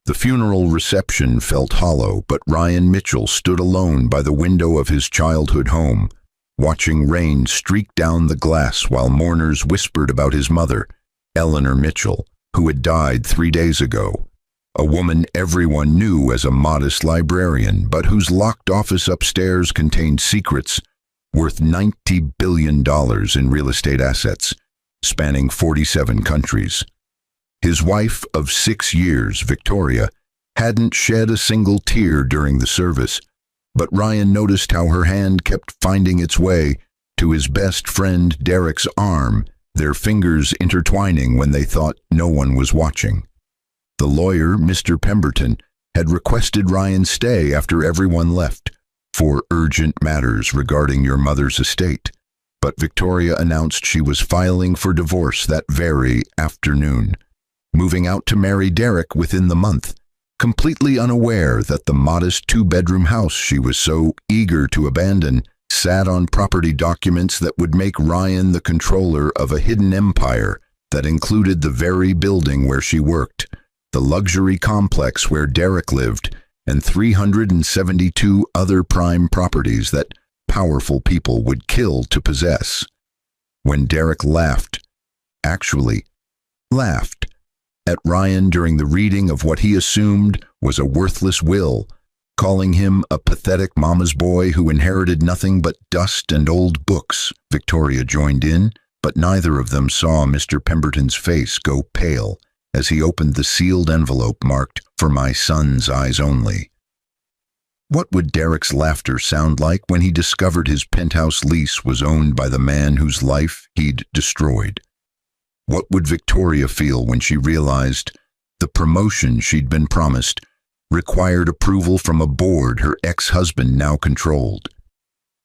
The funeral reception felt hollow, but Ryan Mitchell stood alone by the window of his childhood home, watching rain streak down the glass while mourners whispered about his mother, Eleanor Mitchell, who had died 3 days ago. A woman everyone knew as a modest librarian, but whose locked office upstairs contained secrets worth $90 billion in real estate assets, spanning 47 countries. His wife of 6 years, Victoria, hadn't shed a single tear during the service, but Ryan noticed how her hand kept finding its way to his best friend Derek's arm, their fingers intertwining when they thought no one was watching. The lawyer, Mr. Pemberton, had requested Ryan stay after everyone left for urgent matters regarding your mother's estate, but Victoria announced she was filing for divorce that very afternoon, moving out to marry Derek within the month, completely unaware that the modest 2-bedroom house she was so eager to abandon sat on property documents that would make Ryan the controller of a hidden empire that included the very building where she worked, the luxury complex where Derek lived, and 372 other prime properties that powerful people would kill to possess. When Derek actually laughed, at Ryan during the reading of what he assumed was a worthless will, calling him a pathetic mama's boy who inherited nothing but dust and old books, Victoria joined in, but neither of them saw Mr. Pemberton's face go pale as he opened the sealed envelope marked, "For my son's eyes only." What would Derek's laughter sound like when he discovered his penthouse lease was owned by the man whose life he'd destroyed? What would Victoria feel when she realized the promotion she'd been promised required approval from a board her ex-husband now controlled?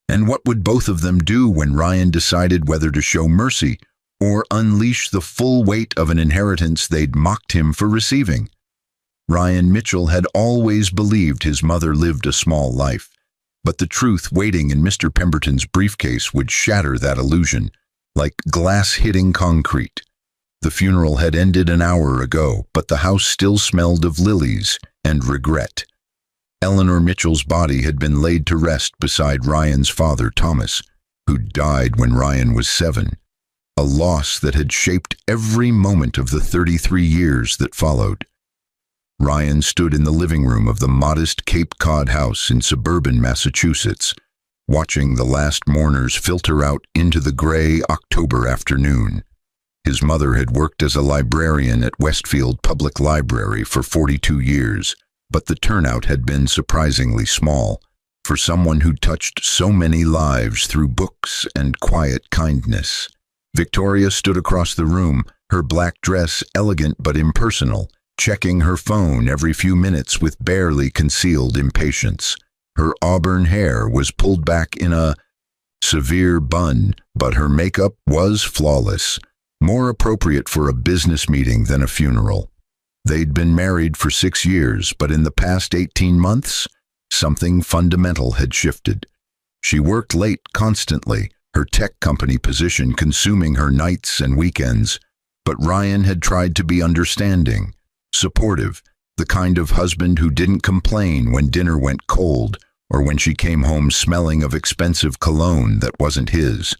And what would both of them do when Ryan decided whether to show mercy or unleash the full weight of an inheritance they'd mocked him for receiving? Ryan Mitchell had always believed his mother lived a small life, but the truth waiting in Mr. Pemberton's briefcase would shatter that illusion, like glass hitting concrete. The funeral had ended an hour ago, but the house still smelled of lilies and regret. Eleanor Mitchell's body had been laid to rest beside Ryan's father, Thomas, who died when Ryan was 7, a loss that had shaped every moment of the 33 years that followed. Ryan stood in the living room of the modest Cape Cod house in suburban Massachusetts, watching the last mourners filter out into the gray October afternoon. His mother had worked as a librarian at Westfield Public Library for 42 years, but the turnout had been surprisingly small for someone who touched so many lives through books and quiet kindness. Victoria stood across the room, her black dress elegant but impersonal, checking her phone every few minutes with barely concealed impatience. Her auburn hair was pulled back in a severe bun, but her makeup was flawless, more appropriate for a business meeting than a funeral. They'd been married for 6 years, but in the past 18 months, something fundamental had shifted. She worked late constantly, her tech company position consuming her nights and weekends, but Ryan had tried to be understanding, supportive, the kind of husband who didn't complain when dinner went cold or when she came home smelling of expensive cologne that wasn't his.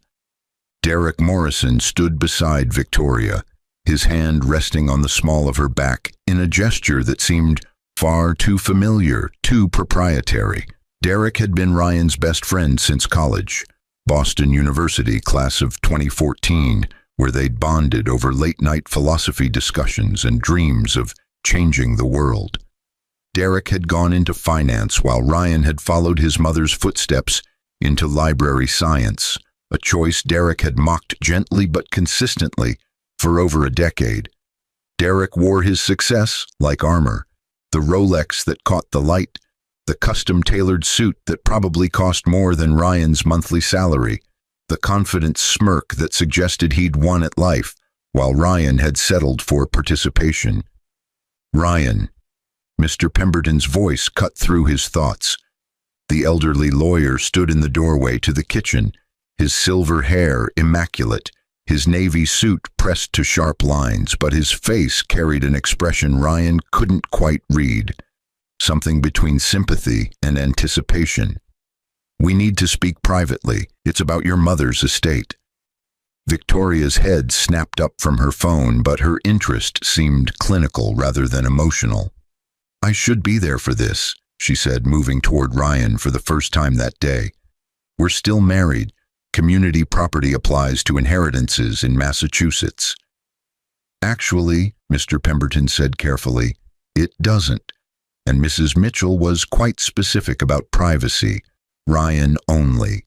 Derek Morrison stood beside Victoria, his hand resting on the small of her back in a gesture that seemed far too familiar, too proprietary. Derek had been Ryan's best friend since college, Boston University, class of 2014, where they'd bonded over late-night philosophy discussions and dreams of changing the world. Derek had gone into finance while Ryan had followed his mother's footsteps into library science, a choice Derek had mocked gently but consistently for over a decade. Derek wore his success like armor, the Rolex that caught the light, the custom-tailored suit that probably cost more than Ryan's monthly salary, the confident smirk that suggested he'd won at life, while Ryan had settled for participation. Ryan. Mr. Pemberton's voice cut through his thoughts. The elderly lawyer stood in the doorway to the kitchen, his silver hair immaculate, His navy suit pressed to sharp lines, but his face carried an expression Ryan couldn't quite read, something between sympathy and anticipation. "We need to speak privately. It's about your mother's estate." Victoria's head snapped up from her phone, but her interest seemed clinical rather than emotional. "I should be there for this," she said, moving toward Ryan for the first time that day. "We're still married. Community property applies to inheritances in Massachusetts." "Actually," Mr. Pemberton said carefully, "it doesn't." And Mrs. Mitchell was quite specific about privacy. Ryan only.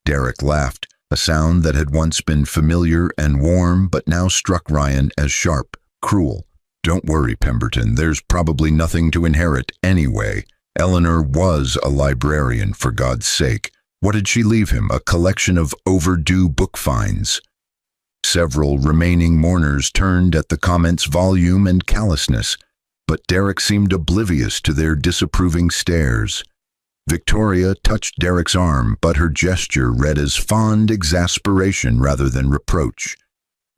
Derek laughed, a sound that had once been familiar and warm but now struck Ryan as sharp, cruel. "Don't worry, Pemberton, there's probably nothing to inherit anyway. Eleanor was a librarian, for God's sake. What did she leave him? A collection of overdue book finds." Several remaining mourners turned at the comment's volume and callousness, but Derek seemed oblivious to their disapproving stares. Victoria touched Derek's arm, but her gesture read as fond exasperation rather than reproach.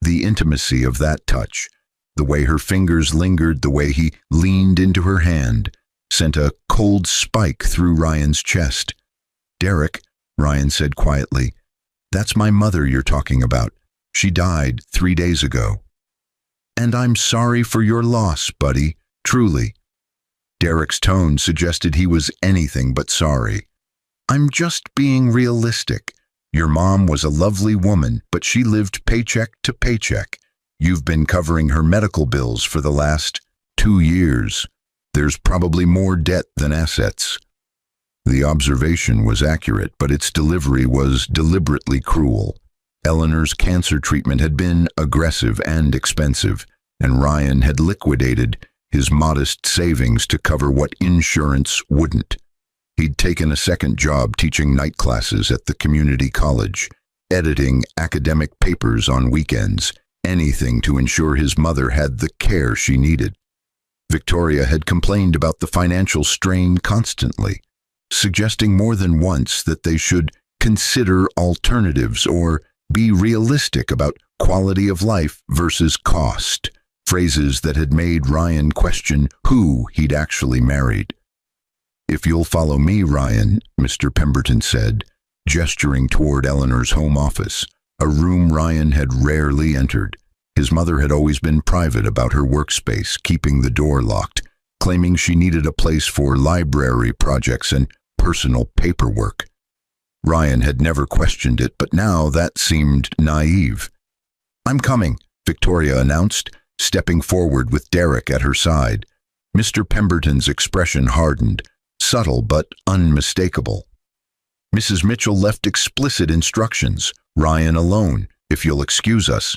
The intimacy of that touch, the way her fingers lingered, the way he leaned into her hand, sent a cold spike through Ryan's chest. "Derek," Ryan said quietly, "that's my mother you're talking about. She died 3 days ago." "And I'm sorry for your loss, buddy, truly." Derek's tone suggested he was anything but sorry. "I'm just being realistic. Your mom was a lovely woman, but she lived paycheck to paycheck. You've been covering her medical bills for the last 2 years. There's probably more debt than assets." The observation was accurate, but its delivery was deliberately cruel. Eleanor's cancer treatment had been aggressive and expensive, and Ryan had liquidated his modest savings to cover what insurance wouldn't. He'd taken a second job teaching night classes at the community college, editing academic papers on weekends, anything to ensure his mother had the care she needed. Victoria had complained about the financial strain constantly, suggesting more than once that they should consider alternatives or be realistic about quality of life versus cost, phrases that had made Ryan question who he'd actually married. "If you'll follow me, Ryan," Mr. Pemberton said, gesturing toward Eleanor's home office, a room Ryan had rarely entered. His mother had always been private about her workspace, keeping the door locked, claiming she needed a place for library projects and personal paperwork. Ryan had never questioned it, but now that seemed naive. "I'm coming," Victoria announced, stepping forward with Derek at her side. Mr. Pemberton's expression hardened, subtle but unmistakable. "Mrs. Mitchell left explicit instructions. Ryan alone, if you'll excuse us."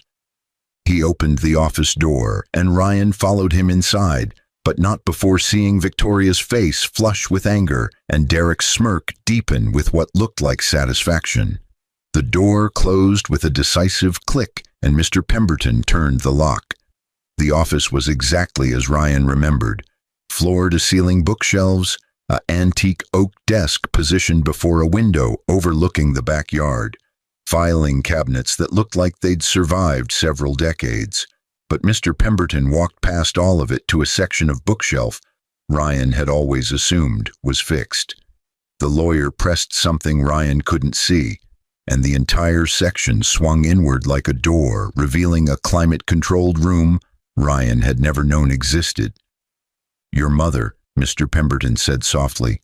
He opened the office door, and Ryan followed him inside, but not before seeing Victoria's face flush with anger and Derek's smirk deepen with what looked like satisfaction. The door closed with a decisive click, and Mr. Pemberton turned the lock. The office was exactly as Ryan remembered. Floor-to-ceiling bookshelves, an antique oak desk positioned before a window overlooking the backyard, filing cabinets that looked like they'd survived several decades. But Mr. Pemberton walked past all of it to a section of bookshelf Ryan had always assumed was fixed. The lawyer pressed something Ryan couldn't see, and the entire section swung inward like a door, revealing a climate-controlled room Ryan had never known existed. "Your mother," Mr. Pemberton said softly,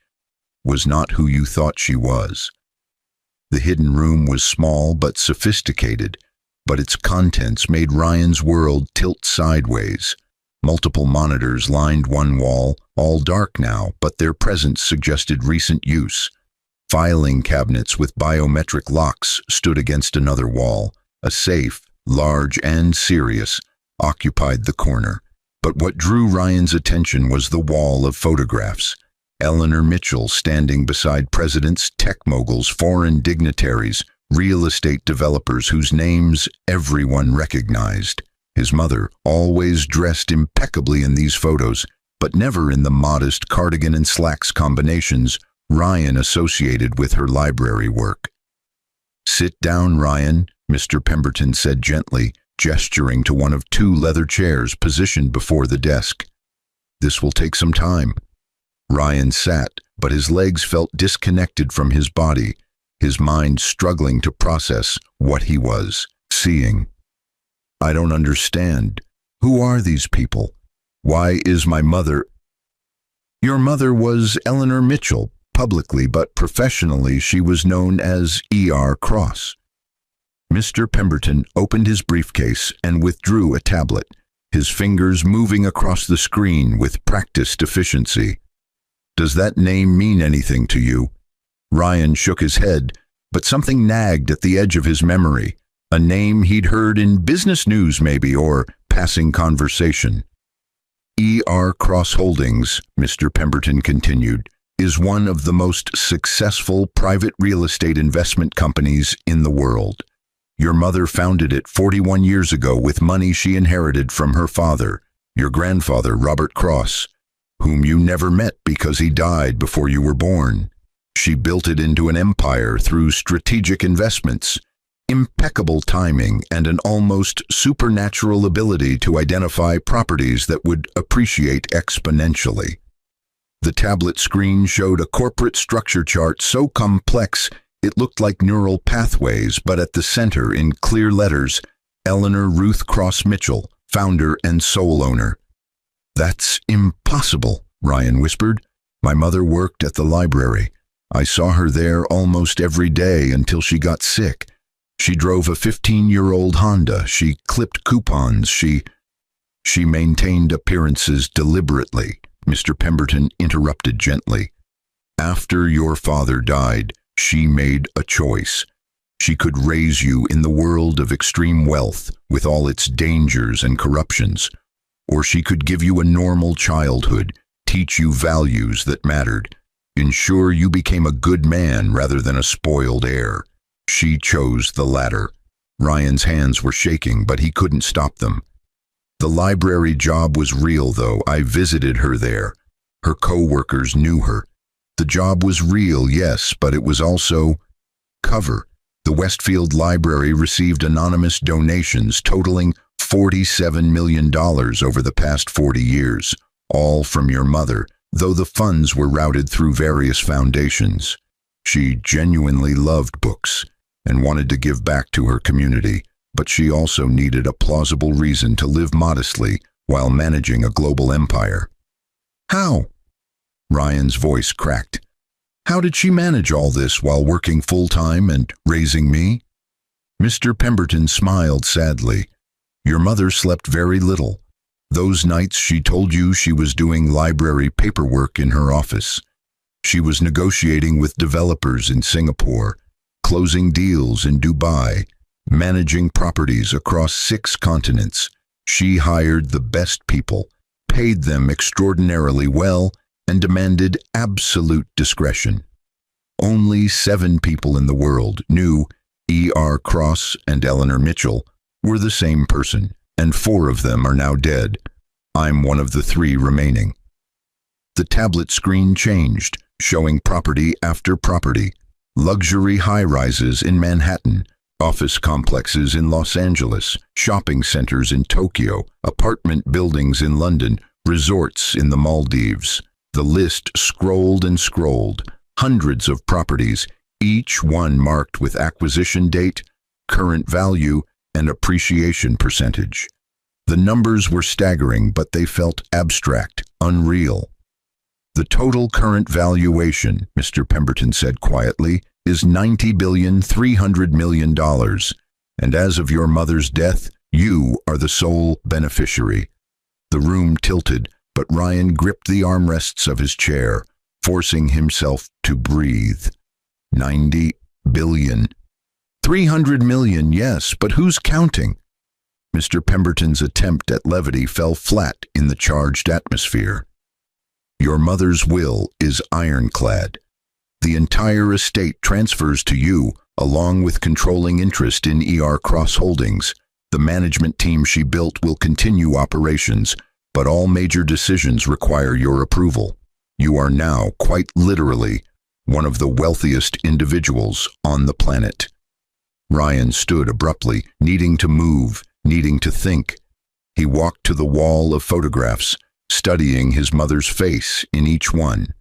"was not who you thought she was." The hidden room was small but sophisticated, but its contents made Ryan's world tilt sideways. Multiple monitors lined one wall, all dark now, but their presence suggested recent use. Filing cabinets with biometric locks stood against another wall. A safe, large and serious, occupied the corner. But what drew Ryan's attention was the wall of photographs. Eleanor Mitchell standing beside presidents, tech moguls, foreign dignitaries, real estate developers whose names everyone recognized. His mother, always dressed impeccably in these photos, but never in the modest cardigan and slacks combinations Ryan associated with her library work. "Sit down, Ryan," Mr. Pemberton said gently, gesturing to one of two leather chairs positioned before the desk. This will take some time. Ryan sat, but his legs felt disconnected from his body, his mind struggling to process what he was seeing. I don't understand. Who are these people? Why is my mother... Your mother was Eleanor Mitchell. Publicly but professionally, she was known as E.R. Cross. Mr. Pemberton opened his briefcase and withdrew a tablet, his fingers moving across the screen with practiced efficiency. Does that name mean anything to you? Ryan shook his head, but something nagged at the edge of his memory, a name he'd heard in business news maybe, or passing conversation. E.R. Cross Holdings, Mr. Pemberton continued, is one of the most successful private real estate investment companies in the world. Your mother founded it 41 years ago with money she inherited from her father, your grandfather, Robert Cross, whom you never met because he died before you were born. She built it into an empire through strategic investments, impeccable timing, and an almost supernatural ability to identify properties that would appreciate exponentially. The tablet screen showed a corporate structure chart so complex it looked like neural pathways, but at the center, in clear letters, Eleanor Ruth Cross Mitchell, founder and sole owner. That's impossible, Ryan whispered. My mother worked at the library. I saw her there almost every day until she got sick. She drove a 15-year-old Honda. She clipped coupons. She maintained appearances deliberately. Mr. Pemberton interrupted gently. After your father died, she made a choice. She could raise you in the world of extreme wealth with all its dangers and corruptions, or she could give you a normal childhood, teach you values that mattered, ensure you became a good man rather than a spoiled heir. She chose the latter. Ryan's hands were shaking, but he couldn't stop them. The library job was real, though. I visited her there. Her co-workers knew her. The job was real, yes, but it was also cover. The Westfield Library received anonymous donations totaling $47 million over the past 40 years, all from your mother, though the funds were routed through various foundations. She genuinely loved books and wanted to give back to her community, but she also needed a plausible reason to live modestly while managing a global empire. How? Ryan's voice cracked. How did she manage all this while working full-time and raising me? Mr. Pemberton smiled sadly. Your mother slept very little. Those nights she told you she was doing library paperwork in her office. She was negotiating with developers in Singapore, closing deals in Dubai, managing properties across 6 continents. She hired the best people, paid them extraordinarily well, and demanded absolute discretion. Only 7 people in the world knew E.R. Cross and Eleanor Mitchell were the same person, and 4 of them are now dead. I'm one of the 3 remaining. The tablet screen changed, showing property after property. Luxury high-rises in Manhattan, office complexes in Los Angeles, shopping centers in Tokyo, apartment buildings in London, resorts in the Maldives. The list scrolled and scrolled, hundreds of properties, each one marked with acquisition date, current value, and appreciation percentage. The numbers were staggering, but they felt abstract, unreal. The total current valuation, Mr. Pemberton said quietly, is $90.3 billion, and as of your mother's death, you are the sole beneficiary. The room tilted, but Ryan gripped the armrests of his chair, forcing himself to breathe. 90 billion. 300 million, yes, but who's counting? Mr. Pemberton's attempt at levity fell flat in the charged atmosphere. Your mother's will is ironclad. The entire estate transfers to you, along with controlling interest in E.R. Cross Holdings. The management team she built will continue operations, but all major decisions require your approval. You are now, quite literally, one of the wealthiest individuals on the planet. Ryan stood abruptly, needing to move, needing to think. He walked to the wall of photographs, studying his mother's face in each one.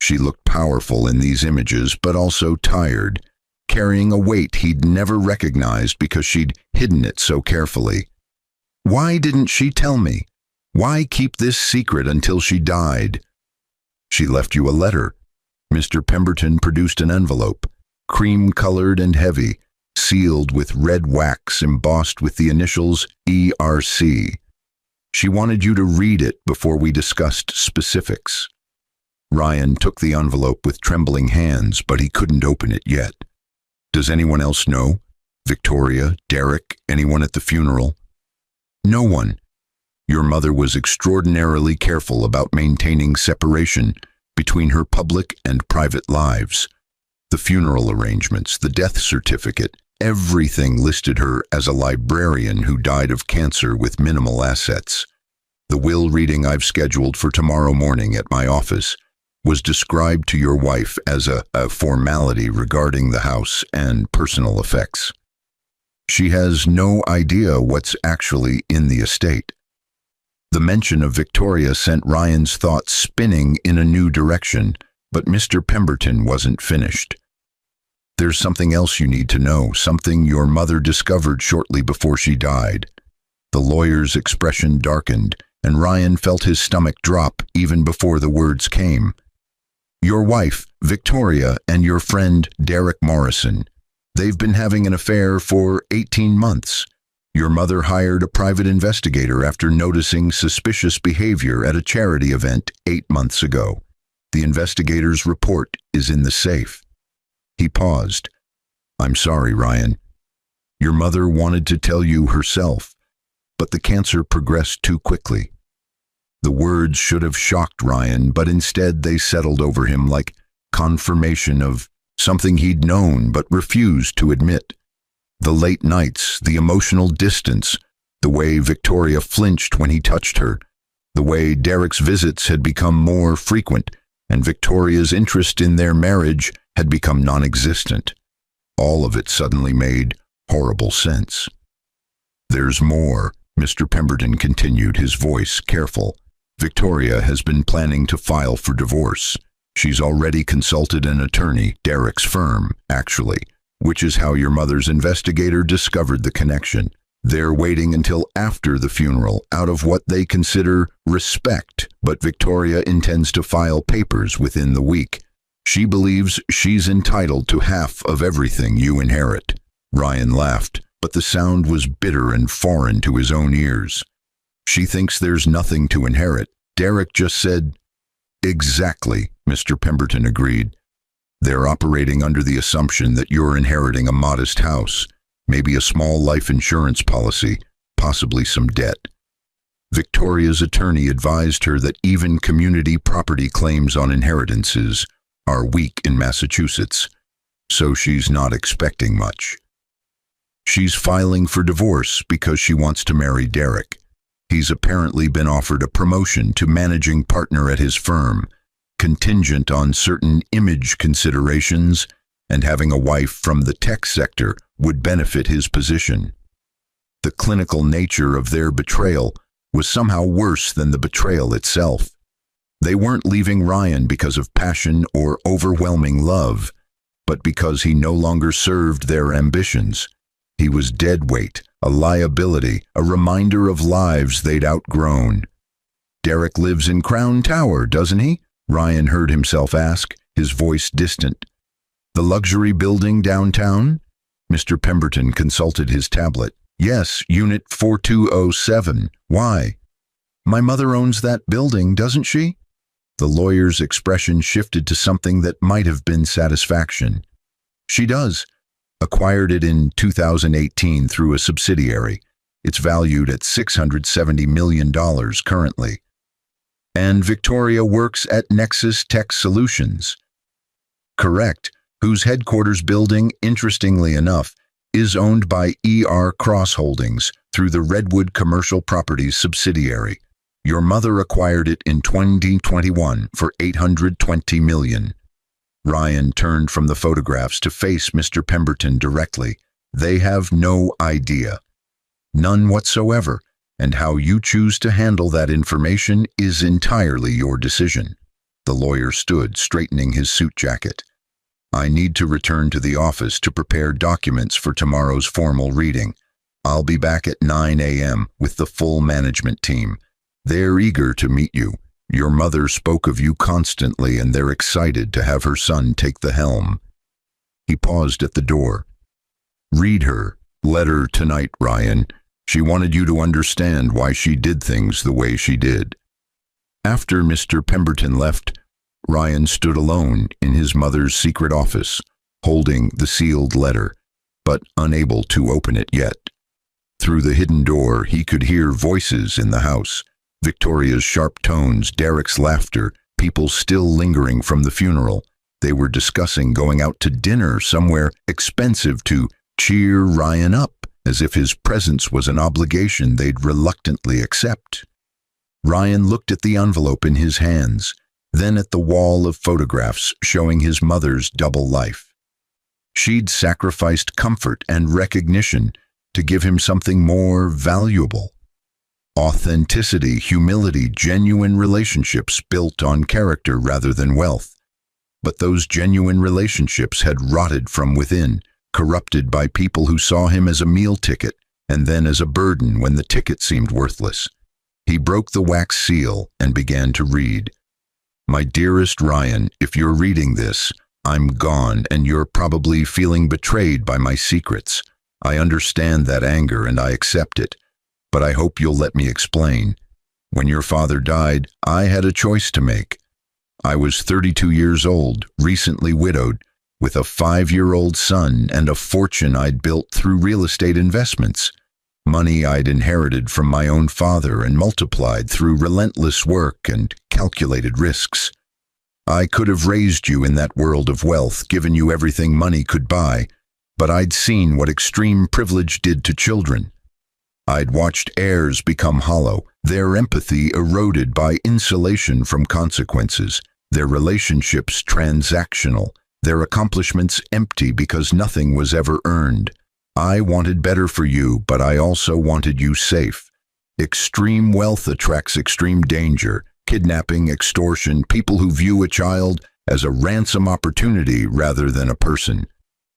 She looked powerful in these images, but also tired, carrying a weight he'd never recognized because she'd hidden it so carefully. Why didn't she tell me? Why keep this secret until she died? She left you a letter. Mr. Pemberton produced an envelope, cream-colored and heavy, sealed with red wax embossed with the initials ERC. She wanted you to read it before we discussed specifics. Ryan took the envelope with trembling hands, but he couldn't open it yet. Does anyone else know? Victoria, Derek, anyone at the funeral? No one. Your mother was extraordinarily careful about maintaining separation between her public and private lives. The funeral arrangements, the death certificate, everything listed her as a librarian who died of cancer with minimal assets. The will reading I've scheduled for tomorrow morning at my office was described to your wife as a formality regarding the house and personal effects. She has no idea what's actually in the estate. The mention of Victoria sent Ryan's thoughts spinning in a new direction, but Mr. Pemberton wasn't finished. There's something else you need to know, something your mother discovered shortly before she died. The lawyer's expression darkened, and Ryan felt his stomach drop even before the words came. Your wife, Victoria, and your friend, Derek Morrison. They've been having an affair for 18 months. Your mother hired a private investigator after noticing suspicious behavior at a charity event 8 months ago. The investigator's report is in the safe. He paused. I'm sorry, Ryan. Your mother wanted to tell you herself, but the cancer progressed too quickly. The words should have shocked Ryan, but instead they settled over him like confirmation of something he'd known but refused to admit. The late nights, the emotional distance, the way Victoria flinched when he touched her, the way Derek's visits had become more frequent, and Victoria's interest in their marriage had become non-existent. All of it suddenly made horrible sense. There's more, Mr. Pemberton continued, his voice careful. Victoria has been planning to file for divorce. She's already consulted an attorney, Derek's firm, actually, which is how your mother's investigator discovered the connection. They're waiting until after the funeral, out of what they consider respect, but Victoria intends to file papers within the week. She believes she's entitled to half of everything you inherit. Ryan laughed, but the sound was bitter and foreign to his own ears. She thinks there's nothing to inherit. Derek just said, exactly, Mr. Pemberton agreed. They're operating under the assumption that you're inheriting a modest house, maybe a small life insurance policy, possibly some debt. Victoria's attorney advised her that even community property claims on inheritances are weak in Massachusetts, so she's not expecting much. She's filing for divorce because she wants to marry Derek. He's apparently been offered a promotion to managing partner at his firm, contingent on certain image considerations, and having a wife from the tech sector would benefit his position. The clinical nature of their betrayal was somehow worse than the betrayal itself. They weren't leaving Ryan because of passion or overwhelming love, but because he no longer served their ambitions. He was dead weight, a liability, a reminder of lives they'd outgrown. Derek lives in Crown Tower, doesn't he? Ryan heard himself ask, his voice distant. The luxury building downtown? Mr. Pemberton consulted his tablet. Yes, Unit 4207. Why? My mother owns that building, doesn't she? The lawyer's expression shifted to something that might have been satisfaction. She does. Acquired it in 2018 through a subsidiary. It's valued at $670 million currently. And Victoria works at Nexus Tech Solutions. Correct, whose headquarters building, interestingly enough, is owned by ER Cross Holdings through the Redwood Commercial Properties subsidiary. Your mother acquired it in 2021 for $820 million. Ryan turned from the photographs to face Mr. Pemberton directly. They have no idea. None whatsoever, and how you choose to handle that information is entirely your decision. The lawyer stood, straightening his suit jacket. I need to return to the office to prepare documents for tomorrow's formal reading. I'll be back at 9 a.m. with the full management team. They're eager to meet you. Your mother spoke of you constantly, and they're excited to have her son take the helm. He paused at the door. Read her letter tonight, Ryan. She wanted you to understand why she did things the way she did. After Mr. Pemberton left, Ryan stood alone in his mother's secret office, holding the sealed letter, but unable to open it yet. Through the hidden door, he could hear voices in the house, Victoria's sharp tones, Derek's laughter, people still lingering from the funeral. They were discussing going out to dinner somewhere expensive to cheer Ryan up, as if his presence was an obligation they'd reluctantly accept. Ryan looked at the envelope in his hands, then at the wall of photographs showing his mother's double life. She'd sacrificed comfort and recognition to give him something more valuable. Authenticity, humility, genuine relationships built on character rather than wealth. But those genuine relationships had rotted from within, corrupted by people who saw him as a meal ticket and then as a burden when the ticket seemed worthless. He broke the wax seal and began to read. My dearest Ryan, if you're reading this, I'm gone and you're probably feeling betrayed by my secrets. I understand that anger and I accept it, but I hope you'll let me explain. When your father died, I had a choice to make. I was 32 years old, recently widowed, with a 5-year-old son and a fortune I'd built through real estate investments. Money I'd inherited from my own father and multiplied through relentless work and calculated risks. I could have raised you in that world of wealth, given you everything money could buy, but I'd seen what extreme privilege did to children. I'd watched heirs become hollow, their empathy eroded by insulation from consequences, their relationships transactional, their accomplishments empty because nothing was ever earned. I wanted better for you, but I also wanted you safe. Extreme wealth attracts extreme danger, kidnapping, extortion, people who view a child as a ransom opportunity rather than a person.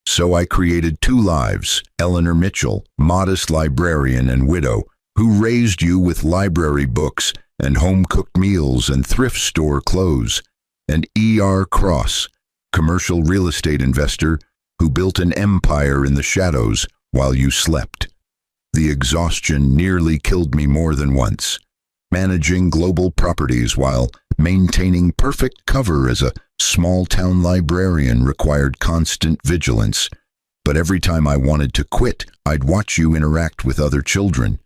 So I created 2 lives, Eleanor Mitchell, modest librarian and widow, who raised you with library books and home-cooked meals and thrift store clothes, and E.R. Cross, commercial real estate investor who built an empire in the shadows while you slept. The exhaustion nearly killed me more than once. Managing global properties while maintaining perfect cover as a small-town librarian required constant vigilance. But every time I wanted to quit, I'd watch you interact with other children,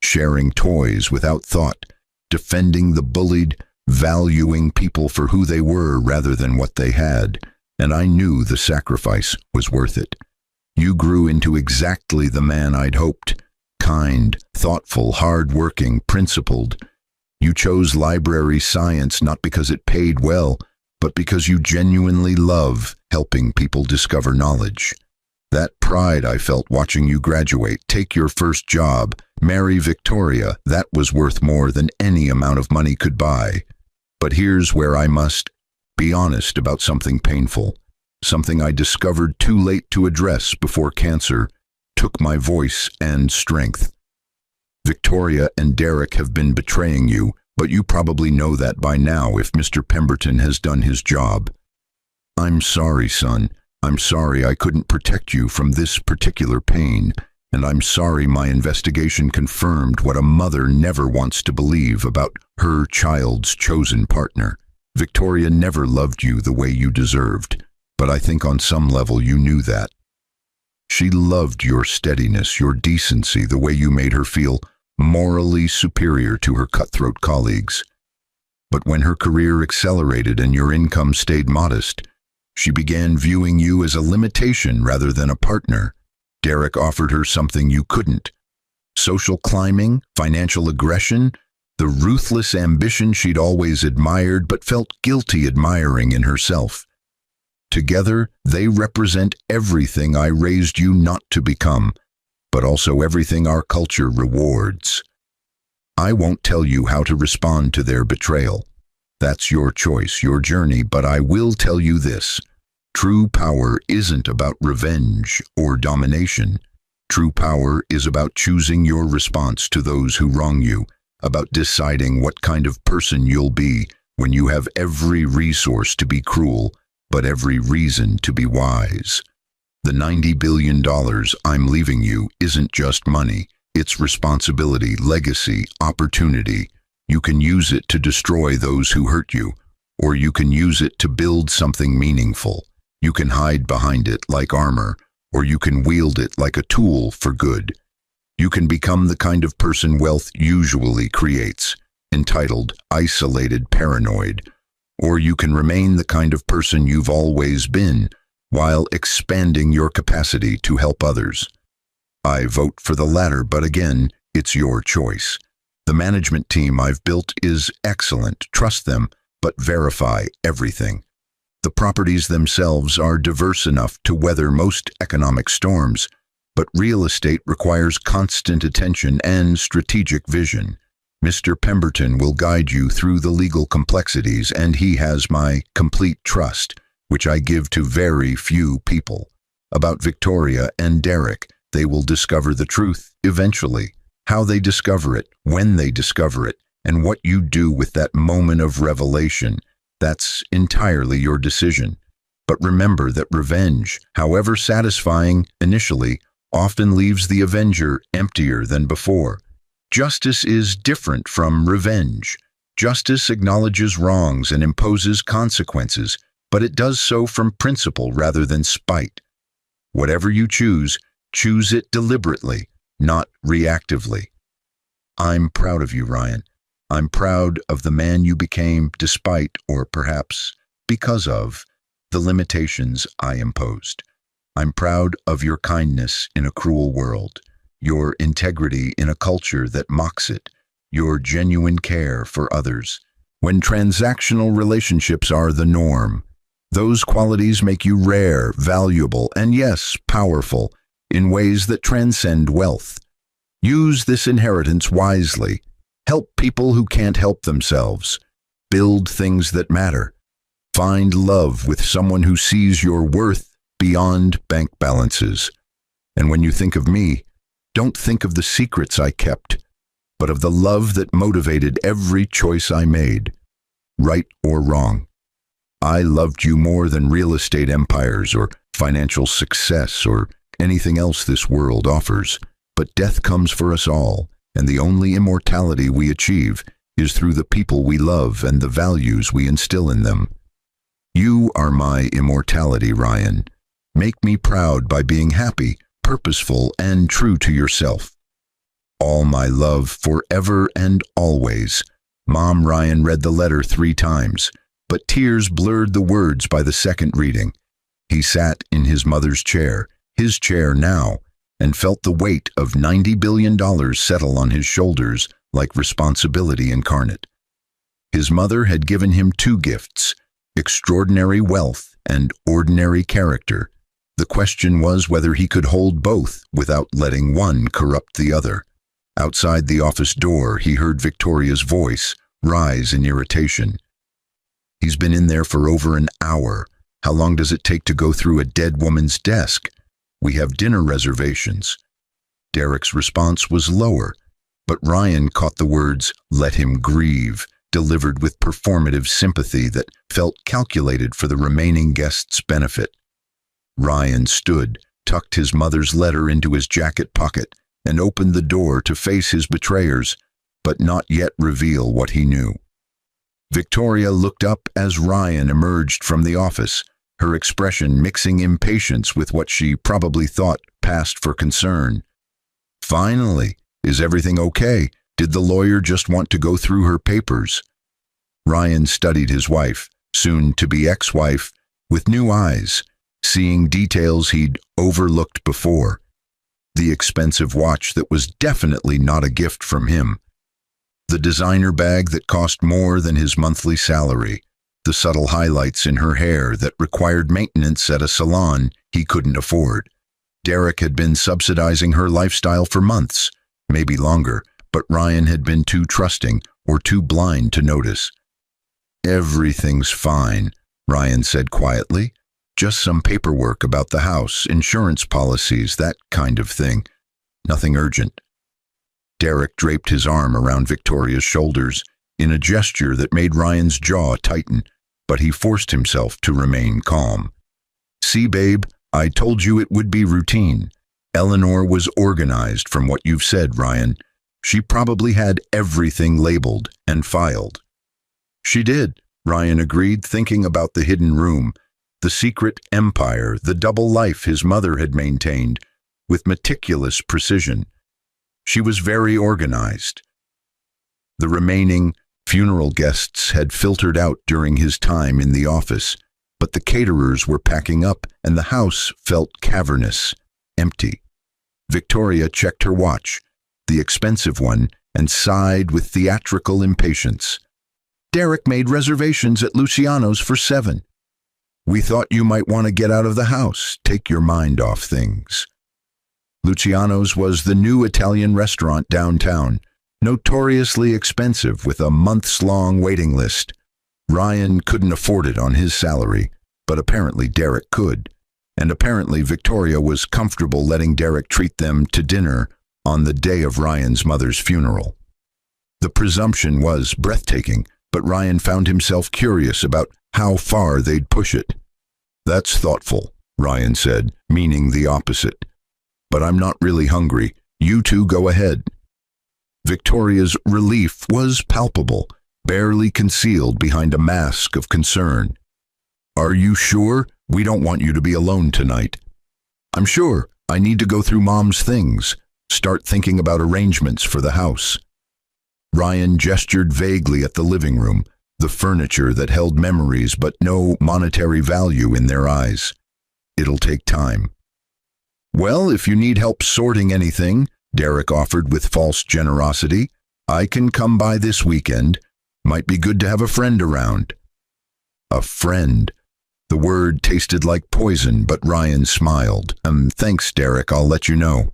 sharing toys without thought, defending the bullied, valuing people for who they were rather than what they had. And I knew the sacrifice was worth it. You grew into exactly the man I'd hoped. Kind, thoughtful, hard-working, principled. You chose library science not because it paid well, but because you genuinely love helping people discover knowledge. That pride I felt watching you graduate, take your first job, marry Victoria, that was worth more than any amount of money could buy. But here's where I must be honest about something painful, something I discovered too late to address before cancer took my voice and strength. Victoria and Derek have been betraying you, but you probably know that by now if Mr. Pemberton has done his job. I'm sorry, son. I'm sorry I couldn't protect you from this particular pain, and I'm sorry my investigation confirmed what a mother never wants to believe about her child's chosen partner. Victoria never loved you the way you deserved, but I think on some level you knew that. She loved your steadiness, your decency, the way you made her feel morally superior to her cutthroat colleagues. But when her career accelerated and your income stayed modest, she began viewing you as a limitation rather than a partner. Derek offered her something you couldn't. Social climbing, financial aggression, the ruthless ambition she'd always admired but felt guilty admiring in herself. Together, they represent everything I raised you not to become, but also everything our culture rewards. I won't tell you how to respond to their betrayal. That's your choice, your journey, but I will tell you this. True power isn't about revenge or domination. True power is about choosing your response to those who wrong you, about deciding what kind of person you'll be when you have every resource to be cruel, but every reason to be wise. The $90 billion I'm leaving you isn't just money. It's responsibility, legacy, opportunity. You can use it to destroy those who hurt you, or you can use it to build something meaningful. You can hide behind it like armor, or you can wield it like a tool for good. You can become the kind of person wealth usually creates, entitled, isolated, paranoid, or you can remain the kind of person you've always been while expanding your capacity to help others. I vote for the latter, but again, it's your choice. The management team I've built is excellent. Trust them, but verify everything. The properties themselves are diverse enough to weather most economic storms, but real estate requires constant attention and strategic vision. Mr. Pemberton will guide you through the legal complexities, and he has my complete trust, which I give to very few people. About Victoria and Derek, they will discover the truth eventually. How they discover it, when they discover it, and what you do with that moment of revelation, that's entirely your decision. But remember that revenge, however satisfying initially, often leaves the avenger emptier than before. Justice is different from revenge. Justice acknowledges wrongs and imposes consequences, but it does so from principle rather than spite. Whatever you choose it deliberately, not reactively. I'm proud of you, Ryan. I'm proud of the man you became despite, or perhaps because of, the limitations I imposed. I'm proud of your kindness in a cruel world, your integrity in a culture that mocks it, your genuine care for others. When transactional relationships are the norm, those qualities make you rare, valuable, and yes, powerful, in ways that transcend wealth. Use this inheritance wisely. Help people who can't help themselves. Build things that matter. Find love with someone who sees your worth beyond bank balances. And when you think of me, don't think of the secrets I kept, but of the love that motivated every choice I made, right or wrong. I loved you more than real estate empires or financial success or anything else this world offers. But death comes for us all, and the only immortality we achieve is through the people we love and the values we instill in them. You are my immortality, Ryan. Make me proud by being happy, purposeful, and true to yourself. All my love forever and always. Mom. Ryan read the letter 3 times, but tears blurred the words by the second reading. He sat in his mother's chair, his chair now, and felt the weight of $90 billion settle on his shoulders like responsibility incarnate. His mother had given him 2 gifts, extraordinary wealth and ordinary character. The question was whether he could hold both without letting one corrupt the other. Outside the office door, he heard Victoria's voice rise in irritation. He's been in there for over an hour. How long does it take to go through a dead woman's desk? We have dinner reservations. Derek's response was lower, but Ryan caught the words, "let him grieve," delivered with performative sympathy that felt calculated for the remaining guests' benefit. Ryan stood, tucked his mother's letter into his jacket pocket, and opened the door to face his betrayers, but not yet reveal what he knew. Victoria looked up as Ryan emerged from the office, her expression mixing impatience with what she probably thought passed for concern. "Finally, is everything okay? Did the lawyer just want to go through her papers?" Ryan studied his wife, soon-to-be ex-wife, with new eyes, seeing details he'd overlooked before. The expensive watch that was definitely not a gift from him. The designer bag that cost more than his monthly salary. the subtle highlights in her hair that required maintenance at a salon he couldn't afford. Derek had been subsidizing her lifestyle for months, maybe longer, but Ryan had been too trusting or too blind to notice. "Everything's fine," Ryan said quietly. "Just some paperwork about the house, insurance policies, that kind of thing. Nothing urgent." Derek draped his arm around Victoria's shoulders in a gesture that made Ryan's jaw tighten, but he forced himself to remain calm. "See, babe, I told you it would be routine. Eleanor was organized from what you've said, Ryan. She probably had everything labeled and filed." "She did," Ryan agreed, thinking about the hidden room, the secret empire, the double life his mother had maintained, with meticulous precision. She was very organized. The remaining funeral guests had filtered out during his time in the office, but the caterers were packing up and the house felt cavernous, empty. Victoria checked her watch, the expensive one, and sighed with theatrical impatience. "Derek made reservations at Luciano's for 7. We thought you might want to get out of the house, take your mind off things." Luciano's was the new Italian restaurant downtown, notoriously expensive with a months-long waiting list. Ryan couldn't afford it on his salary, but apparently Derek could. And apparently Victoria was comfortable letting Derek treat them to dinner on the day of Ryan's mother's funeral. The presumption was breathtaking, but Ryan found himself curious about how far they'd push it. "That's thoughtful," Ryan said, meaning the opposite. "But I'm not really hungry. You two go ahead." Victoria's relief was palpable, barely concealed behind a mask of concern. "Are you sure? We don't want you to be alone tonight." "I'm sure. I need to go through Mom's things, start thinking about arrangements for the house." Ryan gestured vaguely at the living room, the furniture that held memories but no monetary value in their eyes. "It'll take time." "Well, if you need help sorting anything," Derek offered with false generosity, "I can come by this weekend. Might be good to have a friend around." A friend. The word tasted like poison, but Ryan smiled. Thanks, Derek, I'll let you know."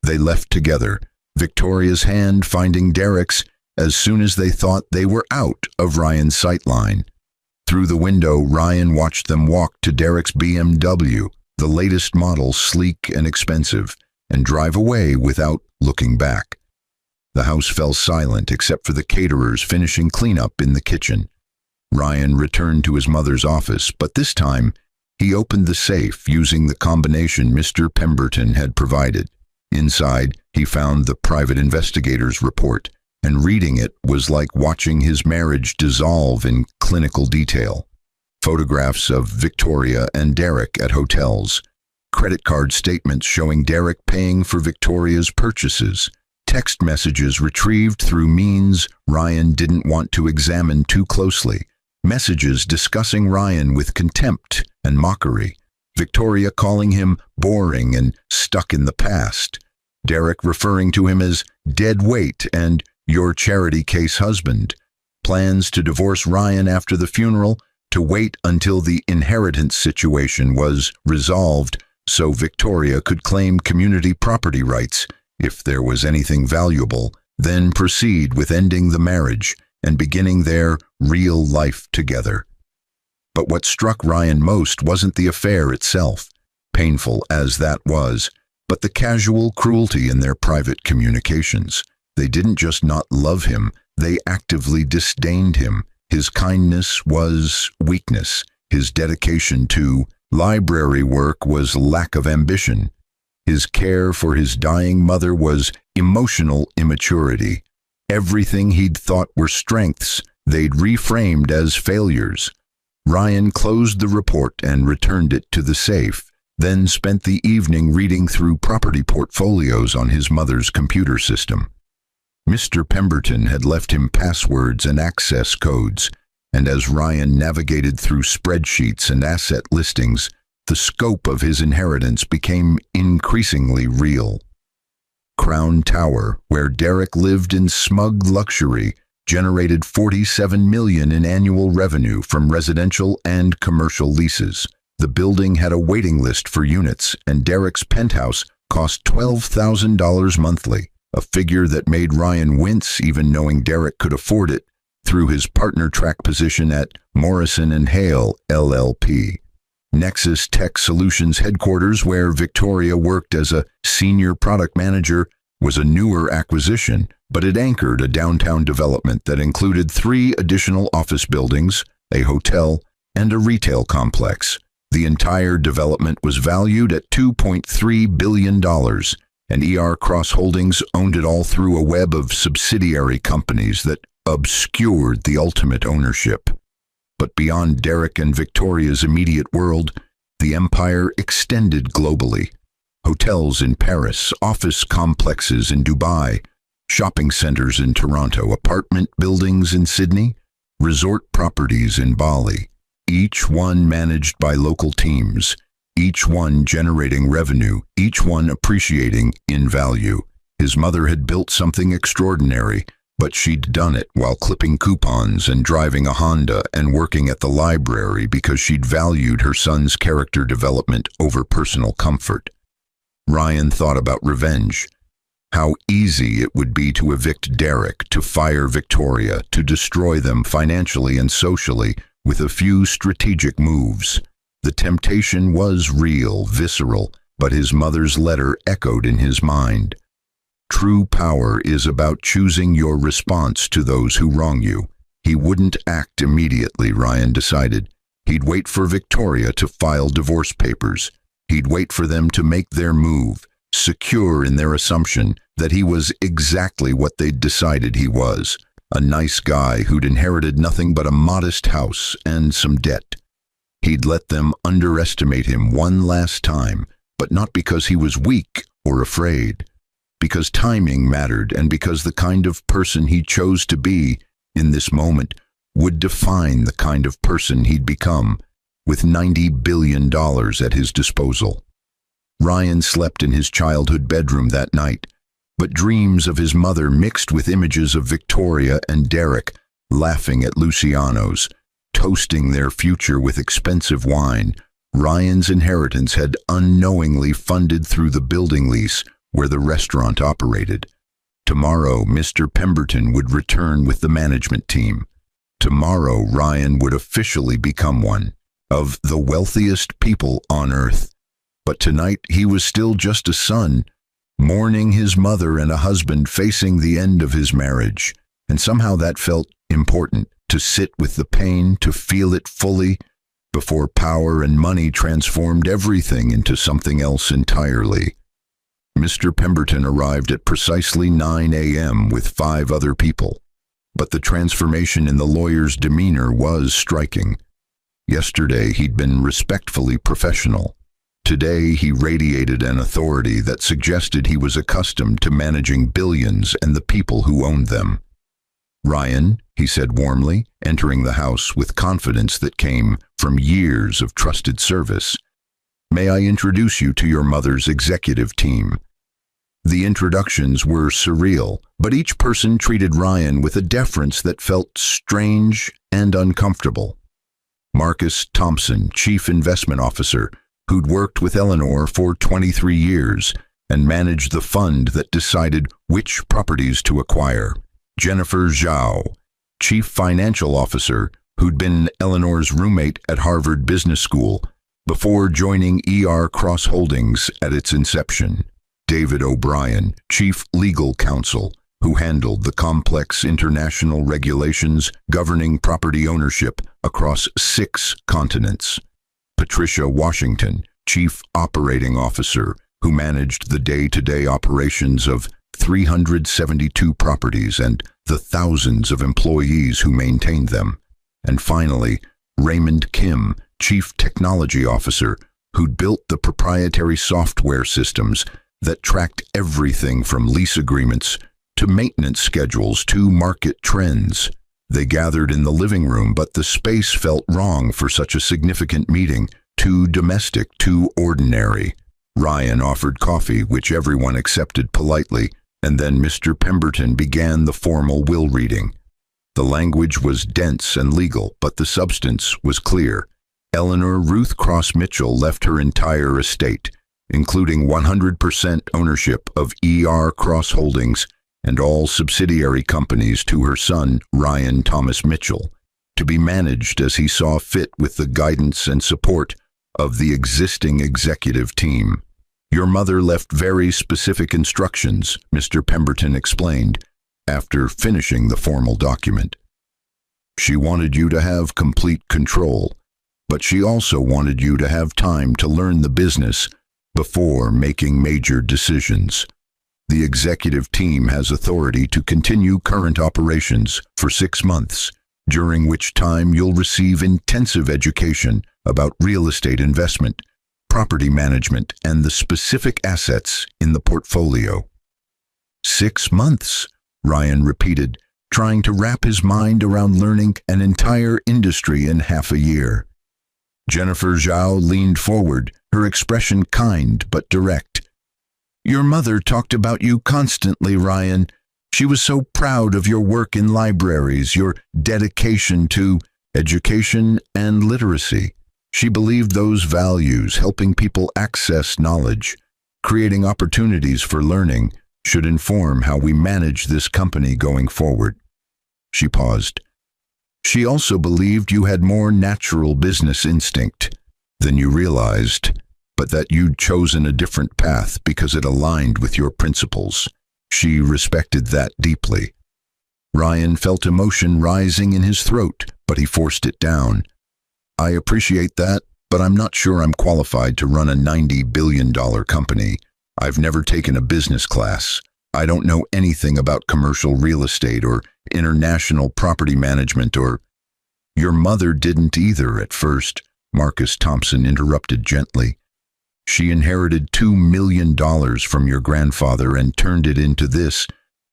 They left together, Victoria's hand finding Derek's as soon as they thought they were out of Ryan's sightline. Through the window, Ryan watched them walk to Derek's BMW, the latest model, sleek and expensive, and drive away without looking back. The house fell silent except for the caterers finishing cleanup in the kitchen. Ryan returned to his mother's office, but this time he opened the safe using the combination Mr. Pemberton had provided. Inside, he found the private investigator's report, and reading it was like watching his marriage dissolve in clinical detail. Photographs of Victoria and Derek at hotels, credit card statements showing Derek paying for Victoria's purchases, text messages retrieved through means Ryan didn't want to examine too closely, messages discussing Ryan with contempt and mockery, Victoria calling him boring and stuck in the past, Derek referring to him as dead weight and your charity case husband, plans to divorce Ryan after the funeral, to wait until the inheritance situation was resolved so Victoria could claim community property rights if there was anything valuable, then proceed with ending the marriage and beginning their real life together. But what struck Ryan most wasn't the affair itself, painful as that was, but the casual cruelty in their private communications. They didn't just not love him, they actively disdained him. His kindness was weakness. His dedication to library work was lack of ambition. His care for his dying mother was emotional immaturity. Everything he'd thought were strengths, they'd reframed as failures. Ryan closed the report and returned it to the safe, then spent the evening reading through property portfolios on his mother's computer system. Mr. Pemberton had left him passwords and access codes, and as Ryan navigated through spreadsheets and asset listings, the scope of his inheritance became increasingly real. Crown Tower, where Derek lived in smug luxury, generated $47 million in annual revenue from residential and commercial leases. The building had a waiting list for units, and Derek's penthouse cost $12,000 monthly, a figure that made Ryan wince even knowing Derek could afford it through his partner track position at Morrison & Hale, LLP. Nexus Tech Solutions headquarters, where Victoria worked as a senior product manager, was a newer acquisition, but it anchored a downtown development that included 3 additional office buildings, a hotel, and a retail complex. The entire development was valued at $2.3 billion, and ER Cross Holdings owned it all through a web of subsidiary companies that obscured the ultimate ownership. But beyond Derek and Victoria's immediate world, the empire extended globally. Hotels in Paris, office complexes in Dubai, shopping centers in Toronto, apartment buildings in Sydney, resort properties in Bali, each one managed by local teams, each one generating revenue, each one appreciating in value. His mother had built something extraordinary, but she'd done it while clipping coupons and driving a Honda and working at the library because she'd valued her son's character development over personal comfort. Ryan thought about revenge. How easy it would be to evict Derek, to fire Victoria, to destroy them financially and socially with a few strategic moves. The temptation was real, visceral, but his mother's letter echoed in his mind. True power is about choosing your response to those who wrong you. He wouldn't act immediately, Ryan decided. He'd wait for Victoria to file divorce papers. He'd wait for them to make their move, secure in their assumption that he was exactly what they'd decided he was, a nice guy who'd inherited nothing but a modest house and some debt. He'd let them underestimate him one last time, but not because he was weak or afraid, because timing mattered and because the kind of person he chose to be in this moment would define the kind of person he'd become with $90 billion at his disposal. Ryan slept in his childhood bedroom that night, but dreams of his mother mixed with images of Victoria and Derek laughing at Luciano's, toasting their future with expensive wine. Ryan's inheritance had unknowingly funded through the building lease where the restaurant operated. Tomorrow, Mr. Pemberton would return with the management team. Tomorrow, Ryan would officially become one of the wealthiest people on earth. But tonight, he was still just a son, mourning his mother and a husband facing the end of his marriage. And somehow that felt important, to sit with the pain, to feel it fully, before power and money transformed everything into something else entirely. Mr. Pemberton arrived at precisely 9 a.m. with 5 other people, but the transformation in the lawyer's demeanor was striking. Yesterday he'd been respectfully professional. Today he radiated an authority that suggested he was accustomed to managing billions and the people who owned them. "Ryan," he said warmly, entering the house with confidence that came from years of trusted service, "may I introduce you to your mother's executive team?" The introductions were surreal, but each person treated Ryan with a deference that felt strange and uncomfortable. Marcus Thompson, Chief Investment Officer, who'd worked with Eleanor for 23 years and managed the fund that decided which properties to acquire. Jennifer Zhao, Chief Financial Officer, who'd been Eleanor's roommate at Harvard Business School before joining ER Cross Holdings at its inception. David O'Brien, Chief Legal Counsel, who handled the complex international regulations governing property ownership across 6 continents. Patricia Washington, Chief Operating Officer, who managed the day-to-day operations of 372 properties and the thousands of employees who maintained them. And finally, Raymond Kim, Chief Technology Officer, who'd built the proprietary software systems that tracked everything from lease agreements to maintenance schedules to market trends. They gathered in the living room, but the space felt wrong for such a significant meeting, too domestic, too ordinary. Ryan offered coffee, which everyone accepted politely, and then Mr. Pemberton began the formal will reading. The language was dense and legal, but the substance was clear. Eleanor Ruth Cross Mitchell left her entire estate, including 100% ownership of ER Cross Holdings and all subsidiary companies, to her son, Ryan Thomas Mitchell, to be managed as he saw fit with the guidance and support of the existing executive team. Your mother left very specific instructions, Mr. Pemberton explained, after finishing the formal document. She wanted you to have complete control, but she also wanted you to have time to learn the business before making major decisions. The executive team has authority to continue current operations for 6 months, during which time you'll receive intensive education about real estate investment, property management, and the specific assets in the portfolio. 6 months, Ryan repeated, trying to wrap his mind around learning an entire industry in half a year. Jennifer Zhao leaned forward, her expression kind but direct. Your mother talked about you constantly, Ryan. She was so proud of your work in libraries, your dedication to education and literacy. She believed those values, helping people access knowledge, creating opportunities for learning, should inform how we manage this company going forward. She paused. She also believed you had more natural business instinct than you realized, but that you'd chosen a different path because it aligned with your principles. She respected that deeply. Ryan felt emotion rising in his throat, but he forced it down. I appreciate that, but I'm not sure I'm qualified to run a $90 billion company. I've never taken a business class. I don't know anything about commercial real estate or international property management or... Your mother didn't either at first, Marcus Thompson interrupted gently. She inherited $2 million from your grandfather and turned it into this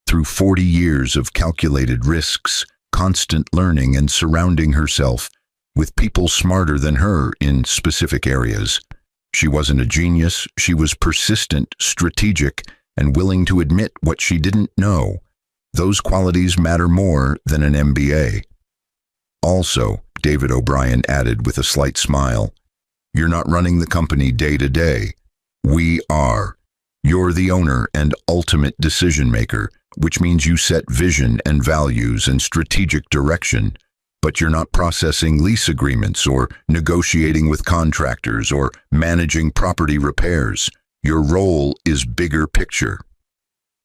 through 40 years of calculated risks, constant learning, and surrounding herself with people smarter than her in specific areas. She wasn't a genius, she was persistent, strategic, and willing to admit what she didn't know. Those qualities matter more than an MBA. Also, David O'Brien added with a slight smile, you're not running the company day to day. We are. You're the owner and ultimate decision maker, which means you set vision and values and strategic direction, but you're not processing lease agreements or negotiating with contractors or managing property repairs. Your role is bigger picture.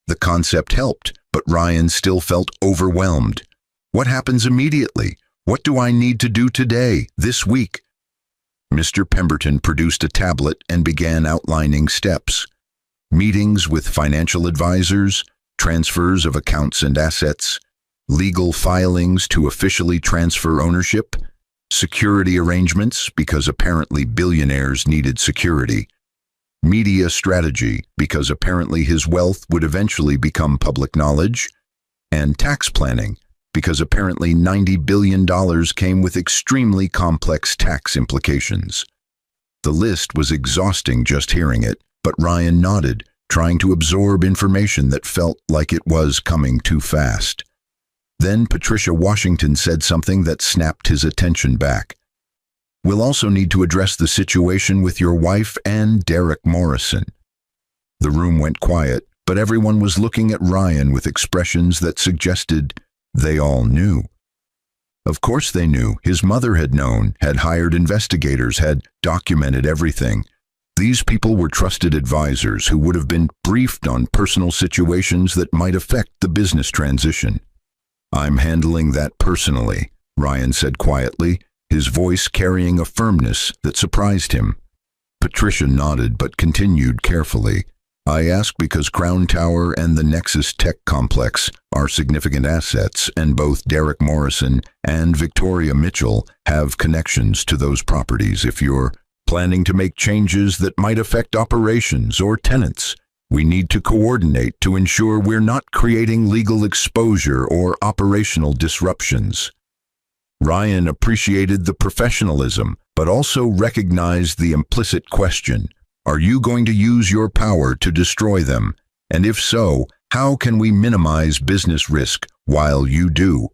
The concept helped, but Ryan still felt overwhelmed. What happens immediately? What do I need to do today, this week? Mr. Pemberton produced a tablet and began outlining steps. Meetings with financial advisors, transfers of accounts and assets, legal filings to officially transfer ownership, security arrangements because apparently billionaires needed security, media strategy because apparently his wealth would eventually become public knowledge, and tax planning because apparently $90 billion came with extremely complex tax implications. The list was exhausting just hearing it, but Ryan nodded, trying to absorb information that felt like it was coming too fast. Then Patricia Washington said something that snapped his attention back. We'll also need to address the situation with your wife and Derek Morrison. The room went quiet, but everyone was looking at Ryan with expressions that suggested they all knew. Of course they knew. His mother had known, had hired investigators, had documented everything. These people were trusted advisors who would have been briefed on personal situations that might affect the business transition. I'm handling that personally, Ryan said quietly, his voice carrying a firmness that surprised him. Patricia nodded but continued carefully. I ask because Crown Tower and the Nexus Tech Complex are significant assets, and both Derek Morrison and Victoria Mitchell have connections to those properties. If you're planning to make changes that might affect operations or tenants, we need to coordinate to ensure we're not creating legal exposure or operational disruptions. Ryan appreciated the professionalism, but also recognized the implicit question. Are you going to use your power to destroy them? And if so, how can we minimize business risk while you do?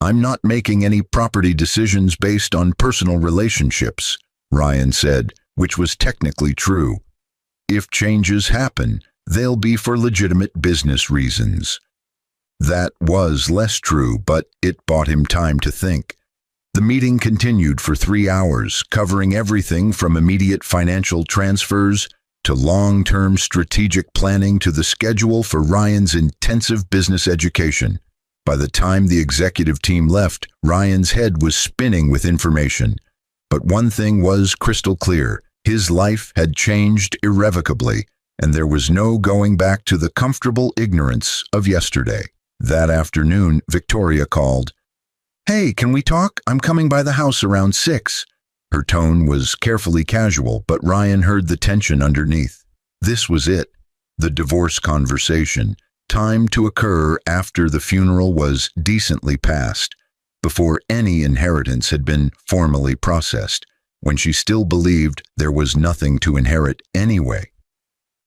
I'm not making any property decisions based on personal relationships, Ryan said, which was technically true. If changes happen, they'll be for legitimate business reasons. That was less true, but it bought him time to think. The meeting continued for 3 hours, covering everything from immediate financial transfers to long-term strategic planning to the schedule for Ryan's intensive business education. By the time the executive team left, Ryan's head was spinning with information. But one thing was crystal clear. His life had changed irrevocably, and there was no going back to the comfortable ignorance of yesterday. That afternoon, Victoria called. "Hey, can we talk? I'm coming by the house around 6. Her tone was carefully casual, but Ryan heard the tension underneath. This was it, the divorce conversation, timed to occur after the funeral was decently passed, before any inheritance had been formally processed, when she still believed there was nothing to inherit anyway.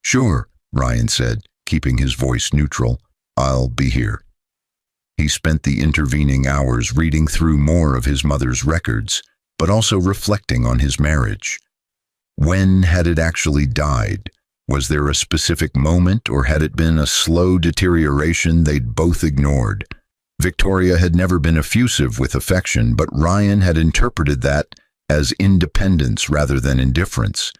"Sure," Ryan said, keeping his voice neutral. "I'll be here." He spent the intervening hours reading through more of his mother's records, but also reflecting on his marriage. When had it actually died? Was there a specific moment, or had it been a slow deterioration they'd both ignored? Victoria had never been effusive with affection, but Ryan had interpreted that as independence rather than indifference.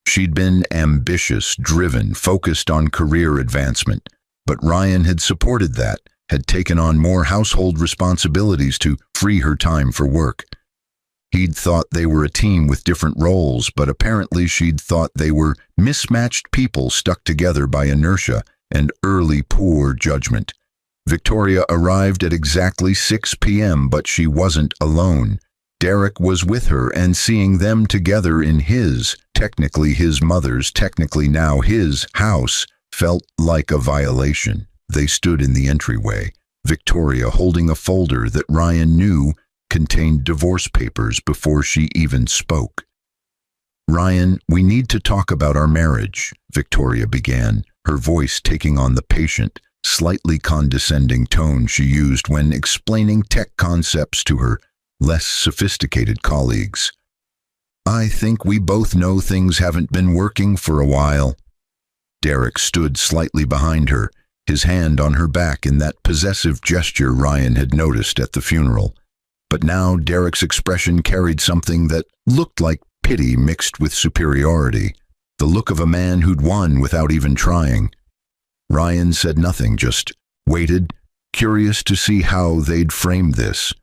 She'd been ambitious, driven, focused on career advancement, but Ryan had supported that, had taken on more household responsibilities to free her time for work. He'd thought they were a team with different roles, but apparently she'd thought they were mismatched people stuck together by inertia and early poor judgment. Victoria arrived at exactly 6 p.m., but she wasn't alone. Derek was with her, and seeing them together in his, technically his mother's, technically now his, house, felt like a violation. They stood in the entryway, Victoria holding a folder that Ryan knew contained divorce papers before she even spoke. "Ryan, we need to talk about our marriage," Victoria began, her voice taking on the patient, slightly condescending tone she used when explaining tech concepts to her less sophisticated colleagues. "I think we both know things haven't been working for a while." Derek stood slightly behind her, his hand on her back in that possessive gesture Ryan had noticed at the funeral. But now Derek's expression carried something that looked like pity mixed with superiority, the look of a man who'd won without even trying. Ryan said nothing, just waited, curious to see how they'd frame this.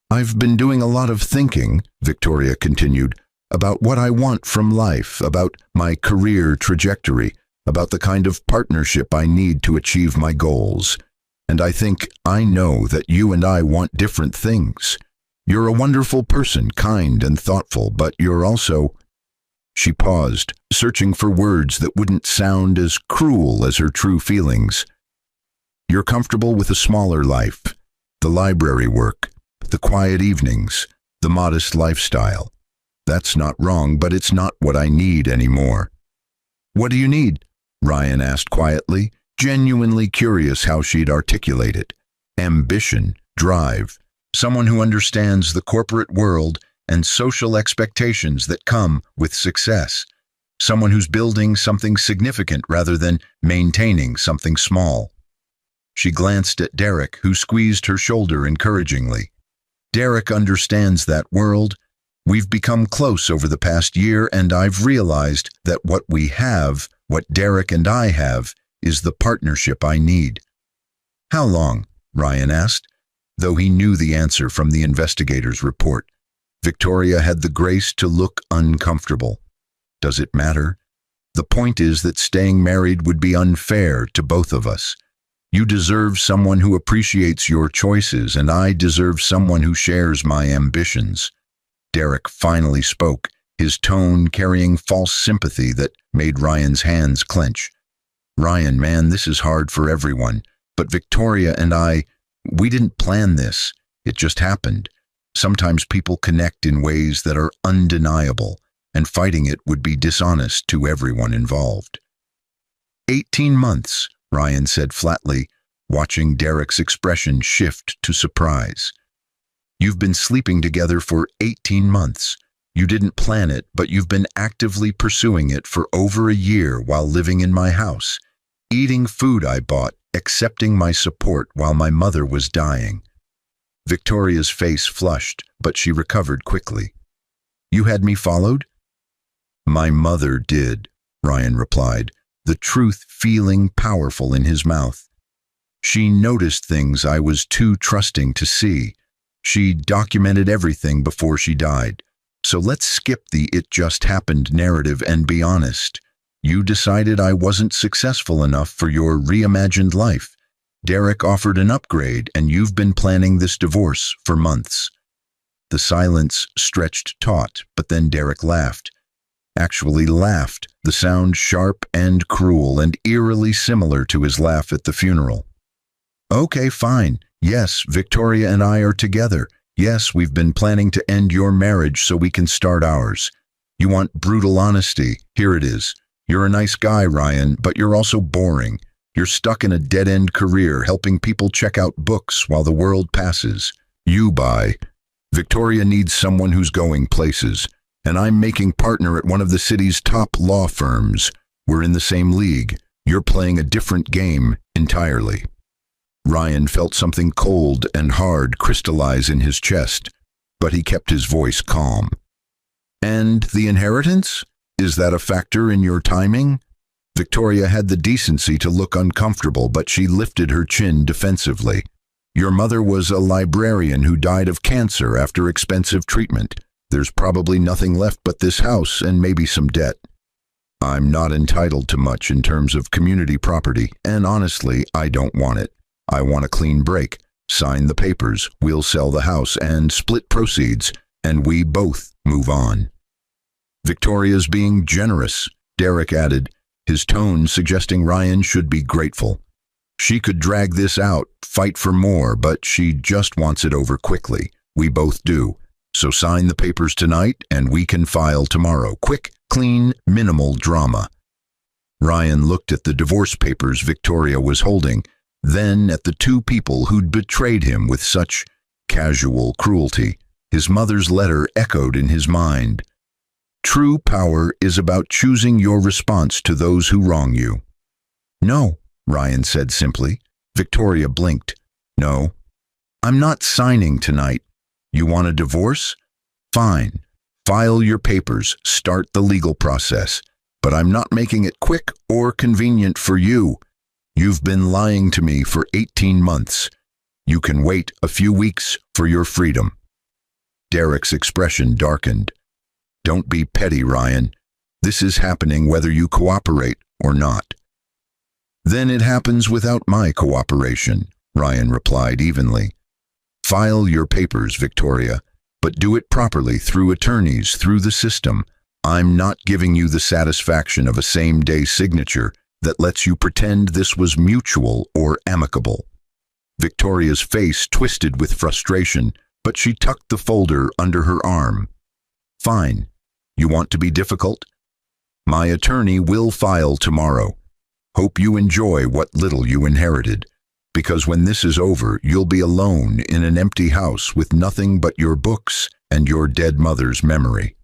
"I've been doing a lot of thinking," Victoria continued, "about what I want from life, about my career trajectory, about the kind of partnership I need to achieve my goals. And I think I know that you and I want different things. You're a wonderful person, kind and thoughtful, but you're also—" She paused, searching for words that wouldn't sound as cruel as her true feelings. "You're comfortable with a smaller life, the library work, the quiet evenings, the modest lifestyle. That's not wrong, but it's not what I need anymore." "What do you need?" Ryan asked quietly, genuinely curious how she'd articulate it. "Ambition, drive, someone who understands the corporate world and social expectations that come with success. Someone who's building something significant rather than maintaining something small." She glanced at Derek, who squeezed her shoulder encouragingly. "Derek understands that world. We've become close over the past year, and I've realized that what we have, what Derek and I have, is the partnership I need." "How long?" Ryan asked, though he knew the answer from the investigator's report. Victoria had the grace to look uncomfortable. "Does it matter? The point is that staying married would be unfair to both of us. You deserve someone who appreciates your choices, and I deserve someone who shares my ambitions." Derek finally spoke, his tone carrying false sympathy that made Ryan's hands clench. "Ryan, man, this is hard for everyone, but Victoria and we didn't plan this. It just happened. Sometimes people connect in ways that are undeniable, and fighting it would be dishonest to everyone involved." 18 months, Ryan said flatly, watching Derek's expression shift to surprise. You've been sleeping together for 18 months. You didn't plan it, but you've been actively pursuing it for over a year while living in my house, eating food I bought, accepting my support while my mother was dying." Victoria's face flushed, but she recovered quickly. "You had me followed?" "My mother did," Ryan replied, the truth feeling powerful in his mouth. "She noticed things I was too trusting to see. She documented everything before she died. So let's skip the 'it just happened' narrative and be honest. You decided I wasn't successful enough for your reimagined life. Derek offered an upgrade, and you've been planning this divorce for months." The silence stretched taut, but then Derek laughed. Actually laughed, the sound sharp and cruel and eerily similar to his laugh at the funeral. "Okay, fine. Yes, Victoria and I are together. Yes, we've been planning to end your marriage so we can start ours. You want brutal honesty? Here it is. You're a nice guy, Ryan, but you're also boring. You're stuck in a dead-end career helping people check out books while the world passes. You buy. Victoria needs someone who's going places, and I'm making partner at one of the city's top law firms. We're in the same league. You're playing a different game entirely." Ryan felt something cold and hard crystallize in his chest, but he kept his voice calm. "And the inheritance? Is that a factor in your timing?" Victoria had the decency to look uncomfortable, but she lifted her chin defensively. "Your mother was a librarian who died of cancer after expensive treatment. There's probably nothing left but this house and maybe some debt. I'm not entitled to much in terms of community property, and honestly, I don't want it. I want a clean break. Sign the papers, we'll sell the house and split proceeds, and we both move on." "Victoria's being generous," Derek added, his tone suggesting Ryan should be grateful. "She could drag this out, fight for more, but she just wants it over quickly. We both do. So sign the papers tonight and we can file tomorrow. Quick, clean, minimal drama." Ryan looked at the divorce papers Victoria was holding, then at the two people who'd betrayed him with such casual cruelty. His mother's letter echoed in his mind. "True power is about choosing your response to those who wrong you." "No," Ryan said simply. Victoria blinked. "No. I'm not signing tonight. You want a divorce? Fine. File your papers, start the legal process. But I'm not making it quick or convenient for you. You've been lying to me for 18 months. You can wait a few weeks for your freedom." Derek's expression darkened. "Don't be petty, Ryan. This is happening whether you cooperate or not." "Then it happens without my cooperation," Ryan replied evenly. "File your papers, Victoria, but do it properly through attorneys, through the system. I'm not giving you the satisfaction of a same-day signature that lets you pretend this was mutual or amicable." Victoria's face twisted with frustration, but she tucked the folder under her arm. "Fine. You want to be difficult? My attorney will file tomorrow. Hope you enjoy what little you inherited, because when this is over, you'll be alone in an empty house with nothing but your books and your dead mother's memory."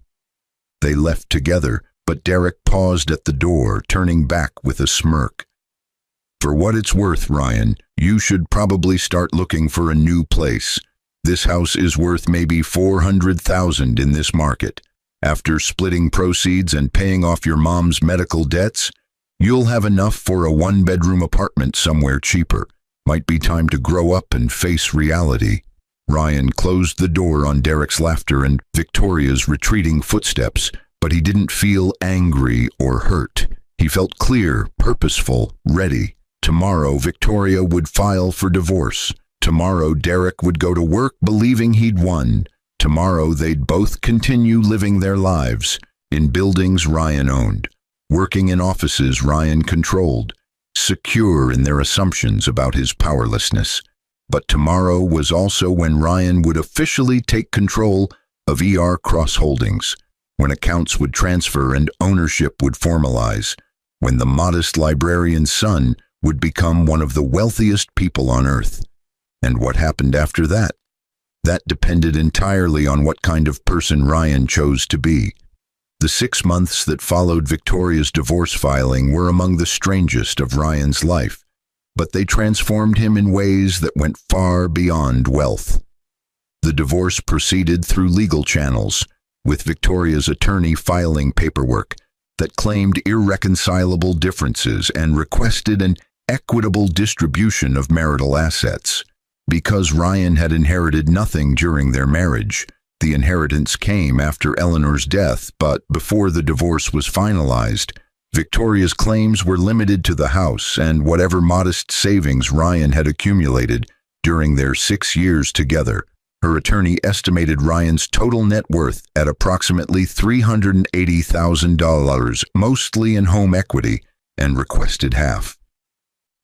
They left together, but Derek paused at the door, turning back with a smirk. "For what it's worth, Ryan, you should probably start looking for a new place. This house is worth maybe $400,000 in this market. After splitting proceeds and paying off your mom's medical debts, you'll have enough for a one-bedroom apartment somewhere cheaper. Might be time to grow up and face reality." Ryan closed the door on Derek's laughter and Victoria's retreating footsteps, but he didn't feel angry or hurt. He felt clear, purposeful, ready. Tomorrow, Victoria would file for divorce. Tomorrow, Derek would go to work believing he'd won. Tomorrow, they'd both continue living their lives in buildings Ryan owned, working in offices Ryan controlled, secure in their assumptions about his powerlessness. But tomorrow was also when Ryan would officially take control of ER Cross Holdings, when accounts would transfer and ownership would formalize, when the modest librarian's son would become one of the wealthiest people on earth. And what happened after that? That depended entirely on what kind of person Ryan chose to be. The 6 months that followed Victoria's divorce filing were among the strangest of Ryan's life, but they transformed him in ways that went far beyond wealth. The divorce proceeded through legal channels, with Victoria's attorney filing paperwork that claimed irreconcilable differences and requested an equitable distribution of marital assets. Because Ryan had inherited nothing during their marriage, the inheritance came after Eleanor's death, but before the divorce was finalized, Victoria's claims were limited to the house and whatever modest savings Ryan had accumulated during their 6 years together. Her attorney estimated Ryan's total net worth at approximately $380,000, mostly in home equity, and requested half.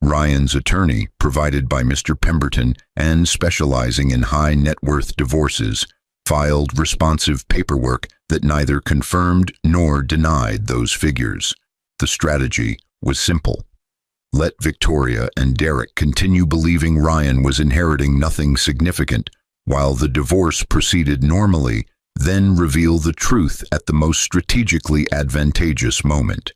Ryan's attorney, provided by Mr. Pemberton and specializing in high net worth divorces, filed responsive paperwork that neither confirmed nor denied those figures. The strategy was simple. Let Victoria and Derek continue believing Ryan was inheriting nothing significant, while the divorce proceeded normally, then reveal the truth at the most strategically advantageous moment.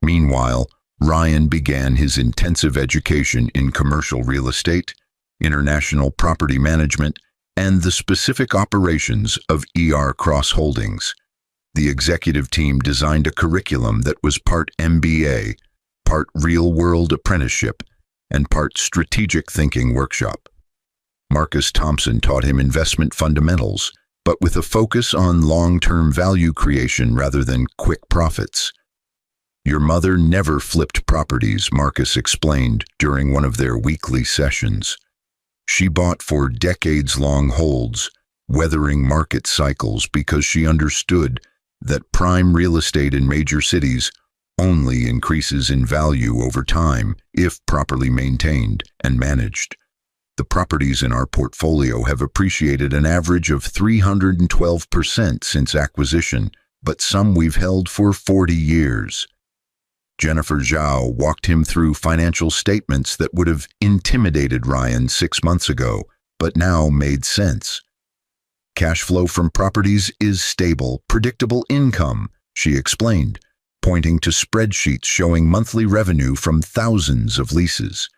Meanwhile, Ryan began his intensive education in commercial real estate, international property management, and the specific operations of Cross Holdings. The executive team designed a curriculum that was part MBA, part real-world apprenticeship, and part strategic thinking workshop. Marcus Thompson taught him investment fundamentals, but with a focus on long-term value creation rather than quick profits. Your mother never flipped properties, Marcus explained during one of their weekly sessions. She bought for decades-long holds, weathering market cycles because she understood that prime real estate in major cities only increases in value over time if properly maintained and managed. The properties in our portfolio have appreciated an average of 312% since acquisition, but some we've held for 40 years. Jennifer Zhao walked him through financial statements that would have intimidated Ryan 6 months ago, but now made sense. Cash flow from properties is stable, predictable income, she explained, pointing to spreadsheets showing monthly revenue from thousands of leases.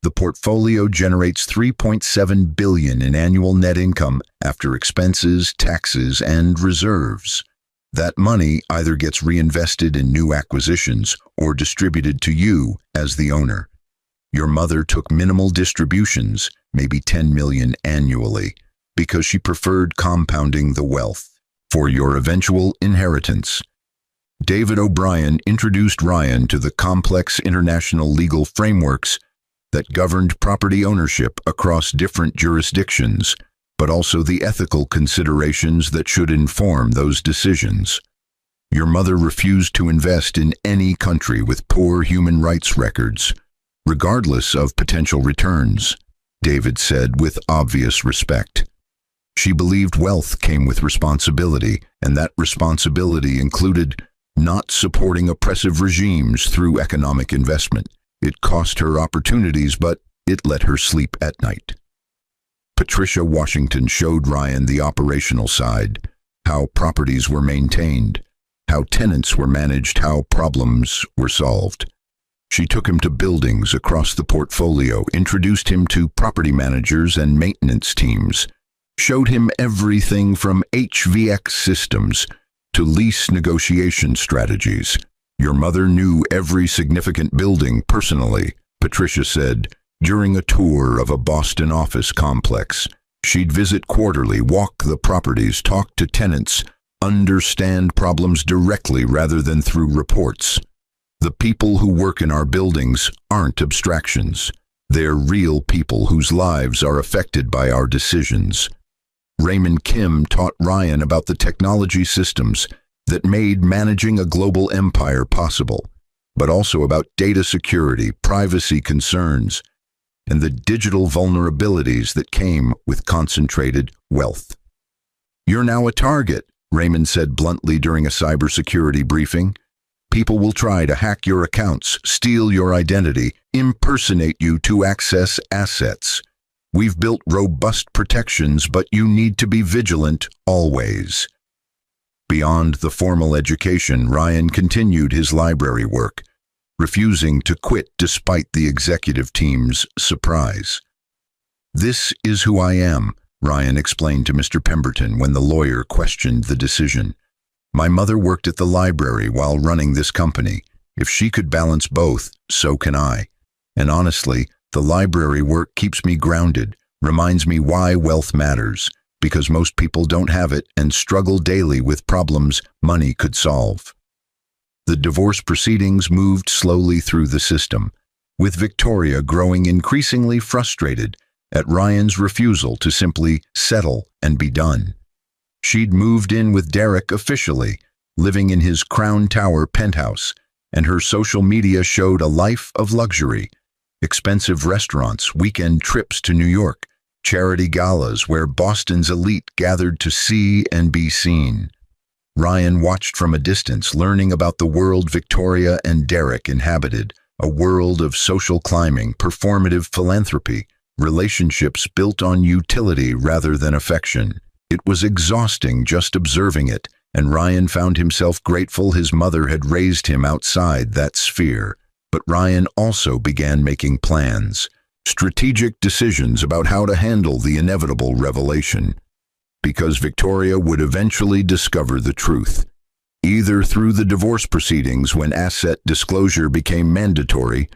The portfolio generates $3.7 billion in annual net income after expenses, taxes, and reserves. That money either gets reinvested in new acquisitions or distributed to you as the owner. Your mother took minimal distributions, maybe $10 million annually, because she preferred compounding the wealth for your eventual inheritance. David O'Brien introduced Ryan to the complex international legal frameworks that governed property ownership across different jurisdictions, but also the ethical considerations that should inform those decisions. Your mother refused to invest in any country with poor human rights records, regardless of potential returns, David said with obvious respect. She believed wealth came with responsibility, and that responsibility included not supporting oppressive regimes through economic investment. It cost her opportunities, but it let her sleep at night. Patricia Washington showed Ryan the operational side, how properties were maintained, how tenants were managed, how problems were solved. She took him to buildings across the portfolio, introduced him to property managers and maintenance teams, showed him everything from HVAC systems to lease negotiation strategies. Your mother knew every significant building personally, Patricia said, during a tour of a Boston office complex. She'd visit quarterly, walk the properties, talk to tenants, understand problems directly rather than through reports. The people who work in our buildings aren't abstractions. They're real people whose lives are affected by our decisions. Raymond Kim taught Ryan about the technology systems that made managing a global empire possible, but also about data security, privacy concerns, and the digital vulnerabilities that came with concentrated wealth. You're now a target, Raymond said bluntly during a cybersecurity briefing. People will try to hack your accounts, steal your identity, impersonate you to access assets. We've built robust protections, but you need to be vigilant always. Beyond the formal education, Ryan continued his library work, refusing to quit despite the executive team's surprise. "This is who I am," Ryan explained to Mr. Pemberton when the lawyer questioned the decision. "My mother worked at the library while running this company. If she could balance both, so can I. And honestly, the library work keeps me grounded, reminds me why wealth matters, because most people don't have it and struggle daily with problems money could solve." The divorce proceedings moved slowly through the system, with Victoria growing increasingly frustrated at Ryan's refusal to simply settle and be done. She'd moved in with Derek officially, living in his Crown Tower penthouse, and her social media showed a life of luxury: expensive restaurants, weekend trips to New York, charity galas where Boston's elite gathered to see and be seen. Ryan watched from a distance, learning about the world Victoria and Derek inhabited, a world of social climbing, performative philanthropy, relationships built on utility rather than affection. It was exhausting just observing it, and Ryan found himself grateful his mother had raised him outside that sphere. But Ryan also began making plans, strategic decisions about how to handle the inevitable revelation, because Victoria would eventually discover the truth, either through the divorce proceedings when asset disclosure became mandatory,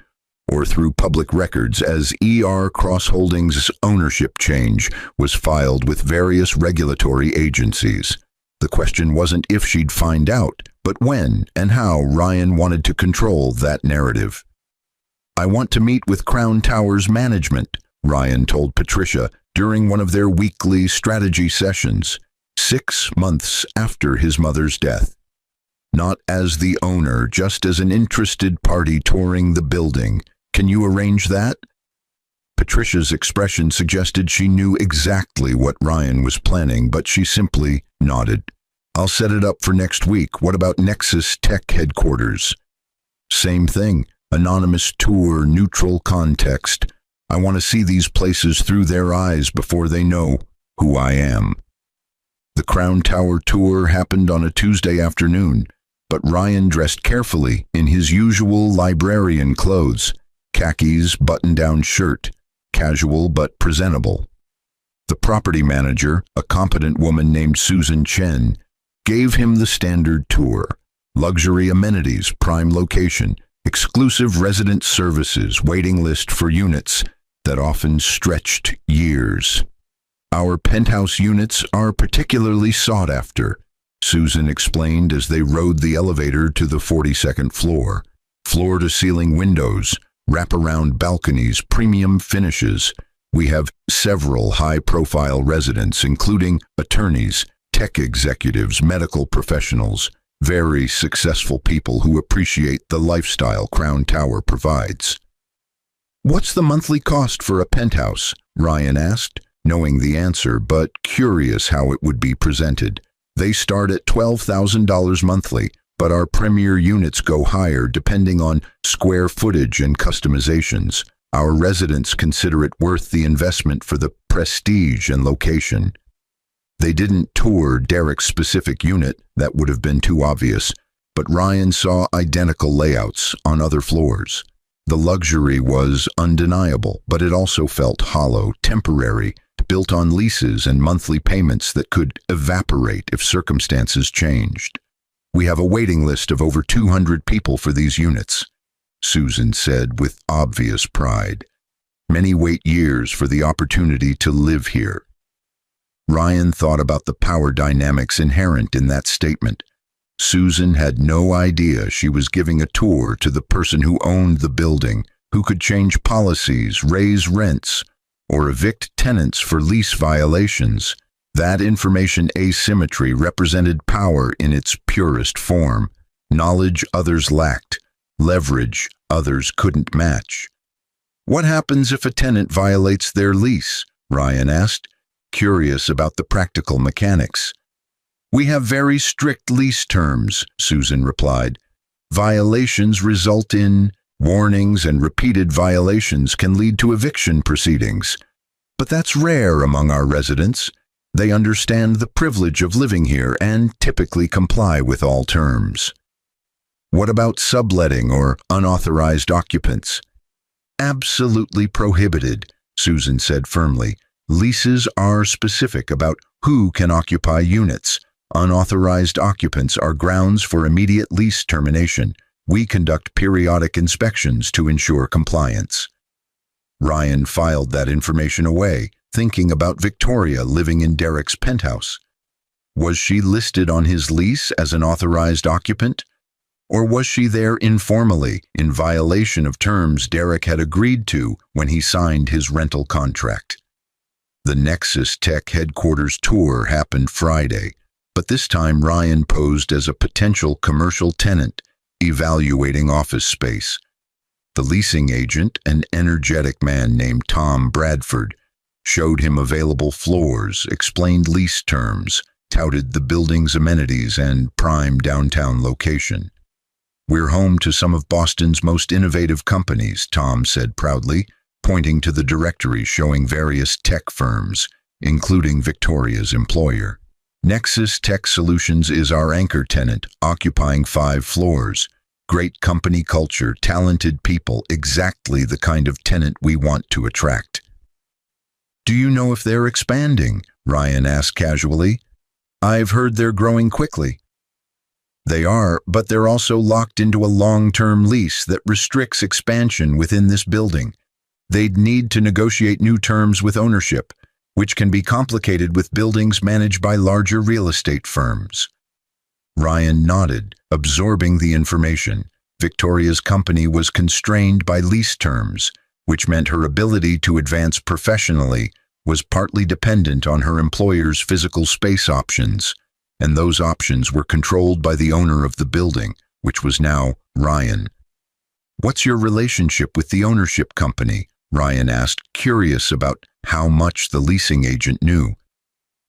or through public records as Cross Holdings' ownership change was filed with various regulatory agencies. The question wasn't if she'd find out, but when and how Ryan wanted to control that narrative. "I want to meet with Crown Tower's management," Ryan told Patricia during one of their weekly strategy sessions, 6 months after his mother's death. "Not as the owner, just as an interested party touring the building. Can you arrange that?" Patricia's expression suggested she knew exactly what Ryan was planning, but she simply nodded. "I'll set it up for next week. What about Nexus Tech headquarters?" "Same thing. Anonymous tour, neutral context. I want to see these places through their eyes before they know who I am." The Crown Tower tour happened on a Tuesday afternoon, but Ryan dressed carefully in his usual librarian clothes, khakis, button-down shirt, casual but presentable. The property manager, a competent woman named Susan Chen, gave him the standard tour: luxury amenities, prime location, exclusive resident services, waiting list for units that often stretched years. "Our penthouse units are particularly sought after," Susan explained as they rode the elevator to the 42nd floor. "Floor-to-ceiling windows, wraparound balconies, premium finishes. We have several high-profile residents, including attorneys, tech executives, medical professionals, very successful people who appreciate the lifestyle Crown Tower provides." "What's the monthly cost for a penthouse?" Ryan asked, knowing the answer but curious how it would be presented. "They start at $12,000 monthly, but our premier units go higher depending on square footage and customizations. Our residents consider it worth the investment for the prestige and location." They didn't tour Derek's specific unit, that would have been too obvious, but Ryan saw identical layouts on other floors. The luxury was undeniable, but it also felt hollow, temporary, built on leases and monthly payments that could evaporate if circumstances changed. "We have a waiting list of over 200 people for these units," Susan said with obvious pride. "Many wait years for the opportunity to live here." Ryan thought about the power dynamics inherent in that statement. Susan had no idea she was giving a tour to the person who owned the building, who could change policies, raise rents, or evict tenants for lease violations. That information asymmetry represented power in its purest form: knowledge others lacked, leverage others couldn't match. "What happens if a tenant violates their lease?" Ryan asked, curious about the practical mechanics. "We have very strict lease terms," Susan replied. "Violations result in warnings, and repeated violations can lead to eviction proceedings. But that's rare among our residents. They understand the privilege of living here and typically comply with all terms. What about subletting or unauthorized occupants? Absolutely prohibited, Susan said firmly. Leases are specific about who can occupy units. Unauthorized occupants are grounds for immediate lease termination. We conduct periodic inspections to ensure compliance. Ryan filed that information away, thinking about Victoria living in Derek's penthouse. Was she listed on his lease as an authorized occupant? Or was she there informally, in violation of terms Derek had agreed to when he signed his rental contract? The Nexus Tech headquarters tour happened Friday, but this time Ryan posed as a potential commercial tenant, evaluating office space. The leasing agent, an energetic man named Tom Bradford, showed him available floors, explained lease terms, touted the building's amenities and prime downtown location. "We're home to some of Boston's most innovative companies," Tom said proudly, pointing to the directory showing various tech firms, including Victoria's employer. "Nexus Tech Solutions is our anchor tenant, occupying 5 floors. Great company culture, talented people, exactly the kind of tenant we want to attract." "Do you know if they're expanding?" Ryan asked casually. "I've heard they're growing quickly." "They are, but they're also locked into a long-term lease that restricts expansion within this building. They'd need to negotiate new terms with ownership, which can be complicated with buildings managed by larger real estate firms." Ryan nodded, absorbing the information. Victoria's company was constrained by lease terms, which meant her ability to advance professionally was partly dependent on her employer's physical space options, and those options were controlled by the owner of the building, which was now Ryan. "What's your relationship with the ownership company?" Ryan asked, curious about how much the leasing agent knew.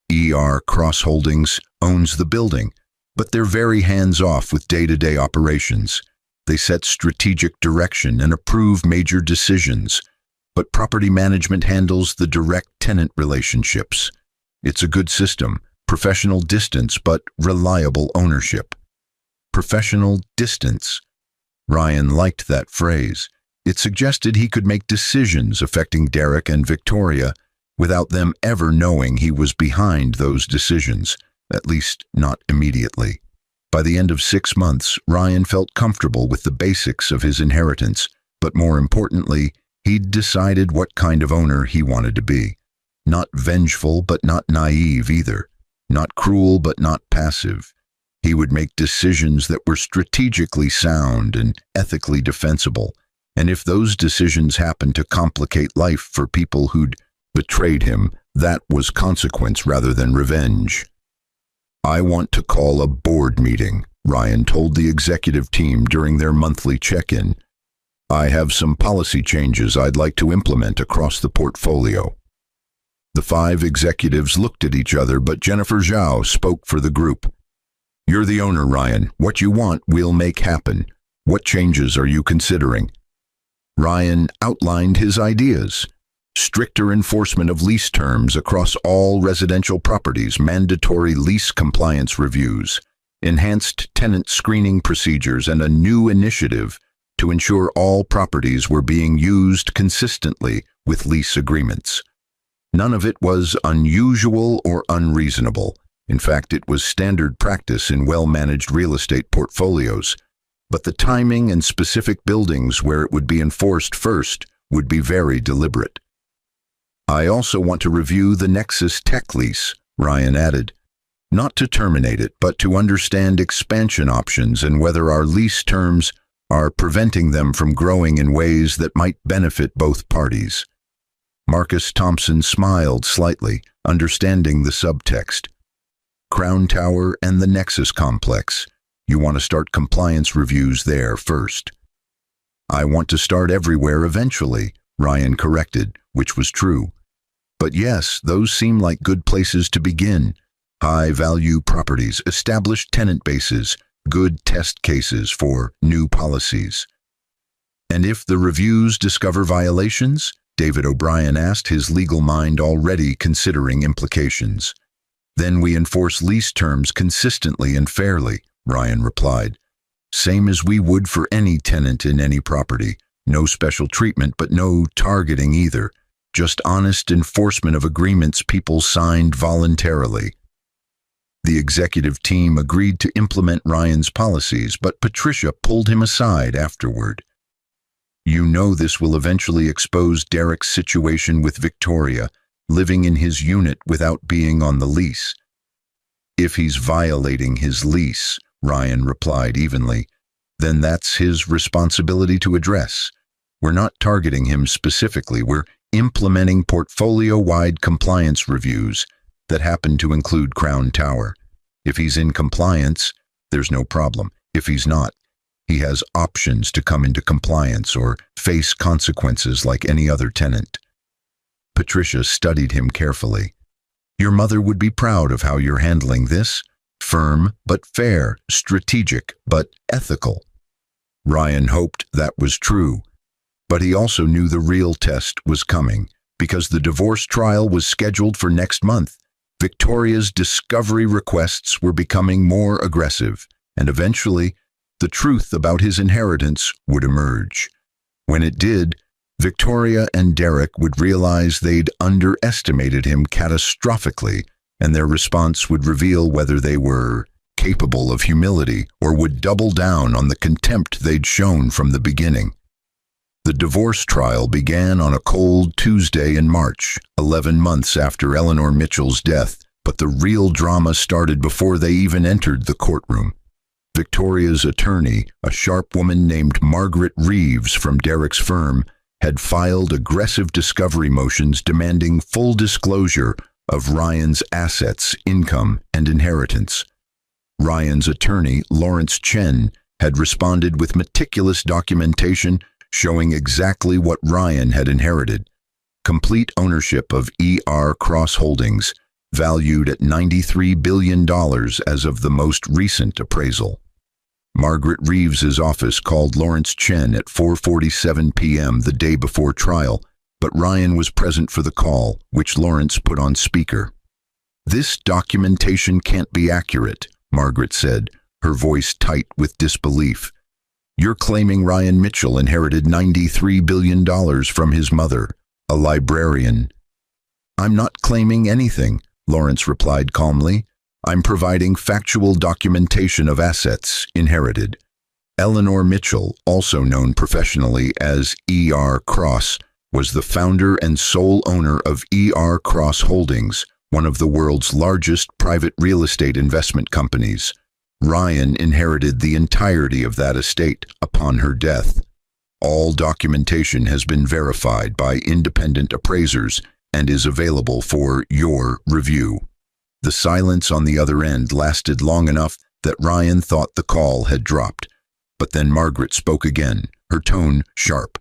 "ER Cross Holdings owns the building, but they're very hands-off with day-to-day operations. They set strategic direction and approve major decisions, but property management handles the direct tenant relationships. It's a good system, professional distance, but reliable ownership." Professional distance. Ryan liked that phrase. It suggested he could make decisions affecting Derek and Victoria without them ever knowing he was behind those decisions, at least not immediately. By the end of 6 months, Ryan felt comfortable with the basics of his inheritance, but more importantly, he'd decided what kind of owner he wanted to be. Not vengeful, but not naive either. Not cruel, but not passive. He would make decisions that were strategically sound and ethically defensible, and if those decisions happened to complicate life for people who'd betrayed him, that was consequence rather than revenge. "I want to call a board meeting," Ryan told the executive team during their monthly check-in. "I have some policy changes I'd like to implement across the portfolio." The 5 executives looked at each other, but Jennifer Zhao spoke for the group. "You're the owner, Ryan. What you want, we'll make happen. What changes are you considering?" Ryan outlined his ideas. Stricter enforcement of lease terms across all residential properties, mandatory lease compliance reviews, enhanced tenant screening procedures, and a new initiative to ensure all properties were being used consistently with lease agreements. None of it was unusual or unreasonable. In fact, it was standard practice in well-managed real estate portfolios. But the timing and specific buildings where it would be enforced first would be very deliberate. "I also want to review the Nexus Tech lease," Ryan added. "Not to terminate it, but to understand expansion options and whether our lease terms are preventing them from growing in ways that might benefit both parties." Marcus Thompson smiled slightly, understanding the subtext. "Crown Tower and the Nexus Complex. You want to start compliance reviews there first." "I want to start everywhere eventually," Ryan corrected, which was true. "But yes, those seem like good places to begin. High-value properties, established tenant bases, good test cases for new policies." "And if the reviews discover violations?" David O'Brien asked, his legal mind already considering implications. Then we enforce lease terms consistently and fairly, Ryan replied. Same as we would for any tenant in any property. No special treatment, but no targeting either. Just honest enforcement of agreements people signed voluntarily. The executive team agreed to implement Ryan's policies, but Patricia pulled him aside afterward. You know this will eventually expose Derek's situation with Victoria, living in his unit without being on the lease. If he's violating his lease, Ryan replied evenly, then that's his responsibility to address. We're not targeting him specifically, we're implementing portfolio-wide compliance reviews that happen to include Crown Tower. If he's in compliance, there's no problem. If he's not, he has options to come into compliance or face consequences like any other tenant. Patricia studied him carefully. Your mother would be proud of how you're handling this. Firm but fair, strategic but ethical. Ryan hoped that was true, but he also knew the real test was coming because the divorce trial was scheduled for next month. Victoria's discovery requests were becoming more aggressive, and eventually, the truth about his inheritance would emerge. When it did, Victoria and Derek would realize they'd underestimated him catastrophically, and their response would reveal whether they were capable of humility or would double down on the contempt they'd shown from the beginning. The divorce trial began on a cold Tuesday in March, 11 months after Eleanor Mitchell's death, but the real drama started before they even entered the courtroom. Victoria's attorney, a sharp woman named Margaret Reeves from Derek's firm, had filed aggressive discovery motions demanding full disclosure of Ryan's assets, income, and inheritance. Ryan's attorney, Lawrence Chen, had responded with meticulous documentation showing exactly what Ryan had inherited. Complete ownership of ER Cross Holdings, valued at $93 billion as of the most recent appraisal. Margaret Reeves's office called Lawrence Chen at 4:47 p.m. the day before trial, but Ryan was present for the call, which Lawrence put on speaker. This documentation can't be accurate, Margaret said, her voice tight with disbelief. You're claiming Ryan Mitchell inherited $93 billion from his mother, a librarian. I'm not claiming anything, Lawrence replied calmly. I'm providing factual documentation of assets inherited. Eleanor Mitchell, also known professionally as ER Cross, was the founder and sole owner of ER Cross Holdings, one of the world's largest private real estate investment companies. Ryan inherited the entirety of that estate upon her death. All documentation has been verified by independent appraisers and is available for your review. The silence on the other end lasted long enough that Ryan thought the call had dropped. But then Margaret spoke again, her tone sharp.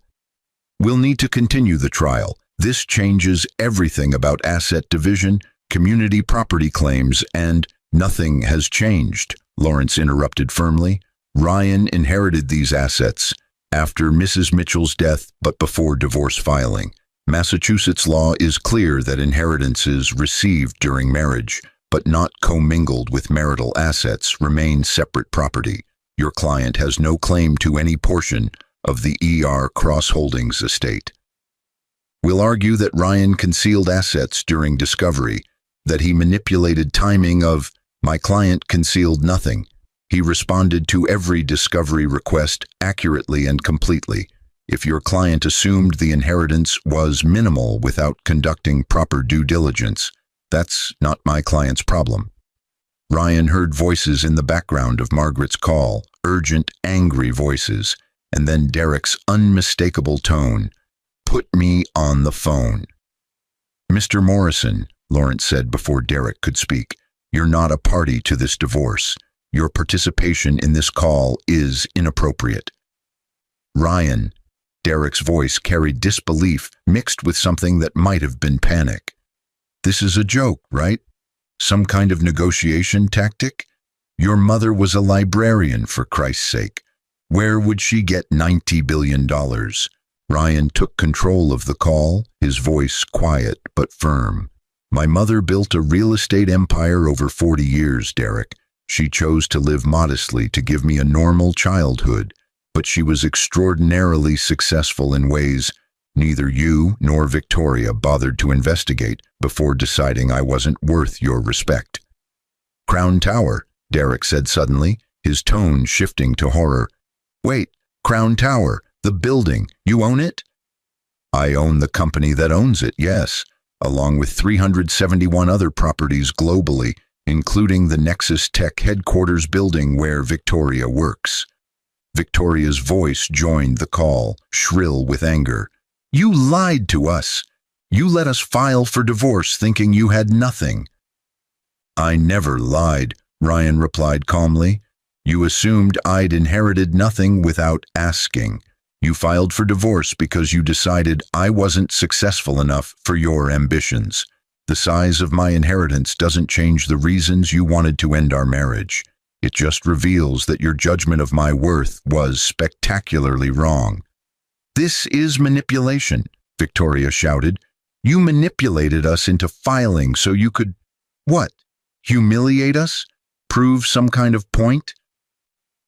We'll need to continue the trial. This changes everything about asset division, community property claims, and nothing has changed, Lawrence interrupted firmly. Ryan inherited these assets after Mrs. Mitchell's death, but before divorce filing. Massachusetts law is clear that inheritances received during marriage, but not commingled with marital assets, remain separate property. Your client has no claim to any portion of the ER Cross Holdings estate. We'll argue that Ryan concealed assets during discovery, that he manipulated timing of, my client concealed nothing. He responded to every discovery request accurately and completely. If your client assumed the inheritance was minimal without conducting proper due diligence, that's not my client's problem. Ryan heard voices in the background of Margaret's call, urgent, angry voices, and then Derek's unmistakable tone. Put me on the phone. Mr. Morrison, Lawrence said before Derek could speak, you're not a party to this divorce. Your participation in this call is inappropriate. Ryan, Derek's voice carried disbelief mixed with something that might have been panic. This is a joke, right? Some kind of negotiation tactic? Your mother was a librarian, for Christ's sake. Where would she get $90 billion? Ryan took control of the call, his voice quiet but firm. My mother built a real estate empire over 40 years, Derek. She chose to live modestly to give me a normal childhood, but she was extraordinarily successful in ways neither you nor Victoria bothered to investigate before deciding I wasn't worth your respect. Crown Tower, Derek said suddenly, his tone shifting to horror. Wait, Crown Tower, the building, you own it? I own the company that owns it, yes, along with 371 other properties globally, including the Nexus Tech headquarters building where Victoria works. Victoria's voice joined the call, shrill with anger. You lied to us. You let us file for divorce thinking you had nothing. I never lied, Ryan replied calmly. You assumed I'd inherited nothing without asking. You filed for divorce because you decided I wasn't successful enough for your ambitions. The size of my inheritance doesn't change the reasons you wanted to end our marriage. It just reveals that your judgment of my worth was spectacularly wrong. This is manipulation, Victoria shouted. You manipulated us into filing so you could, what, humiliate us? Prove some kind of point?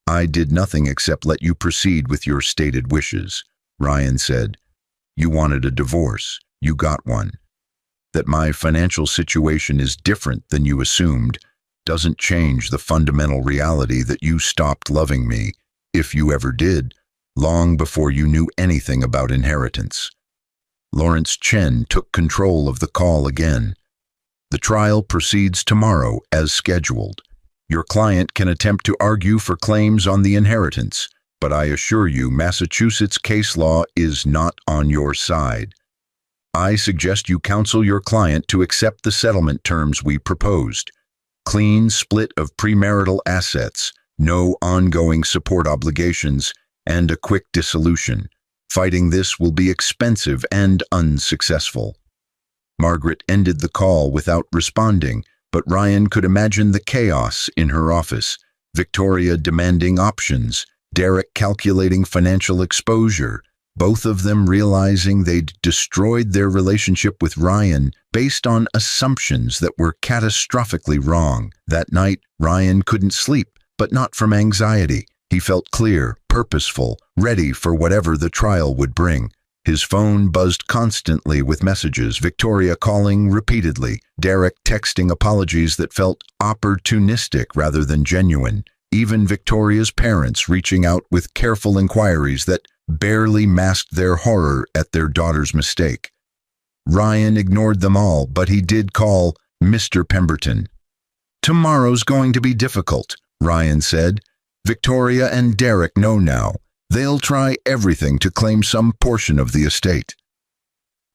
I did nothing except let you proceed with your stated wishes, Ryan said. You wanted a divorce. You got one. That my financial situation is different than you assumed doesn't change the fundamental reality that you stopped loving me, if you ever did, long before you knew anything about inheritance. Lawrence Chen took control of the call again. The trial proceeds tomorrow as scheduled. Your client can attempt to argue for claims on the inheritance, but I assure you Massachusetts case law is not on your side. I suggest you counsel your client to accept the settlement terms we proposed. Clean split of premarital assets, no ongoing support obligations, and a quick dissolution. Fighting this will be expensive and unsuccessful. Margaret ended the call without responding, but Ryan could imagine the chaos in her office. Victoria demanding options, Derek calculating financial exposure, both of them realizing they'd destroyed their relationship with Ryan based on assumptions that were catastrophically wrong. That night, Ryan couldn't sleep, but not from anxiety. He felt clear, purposeful, ready for whatever the trial would bring. His phone buzzed constantly with messages, Victoria calling repeatedly, Derek texting apologies that felt opportunistic rather than genuine, even Victoria's parents reaching out with careful inquiries that barely masked their horror at their daughter's mistake. Ryan ignored them all, but he did call Mr. Pemberton. Tomorrow's going to be difficult, Ryan said. Victoria and Derek know now. They'll try everything to claim some portion of the estate.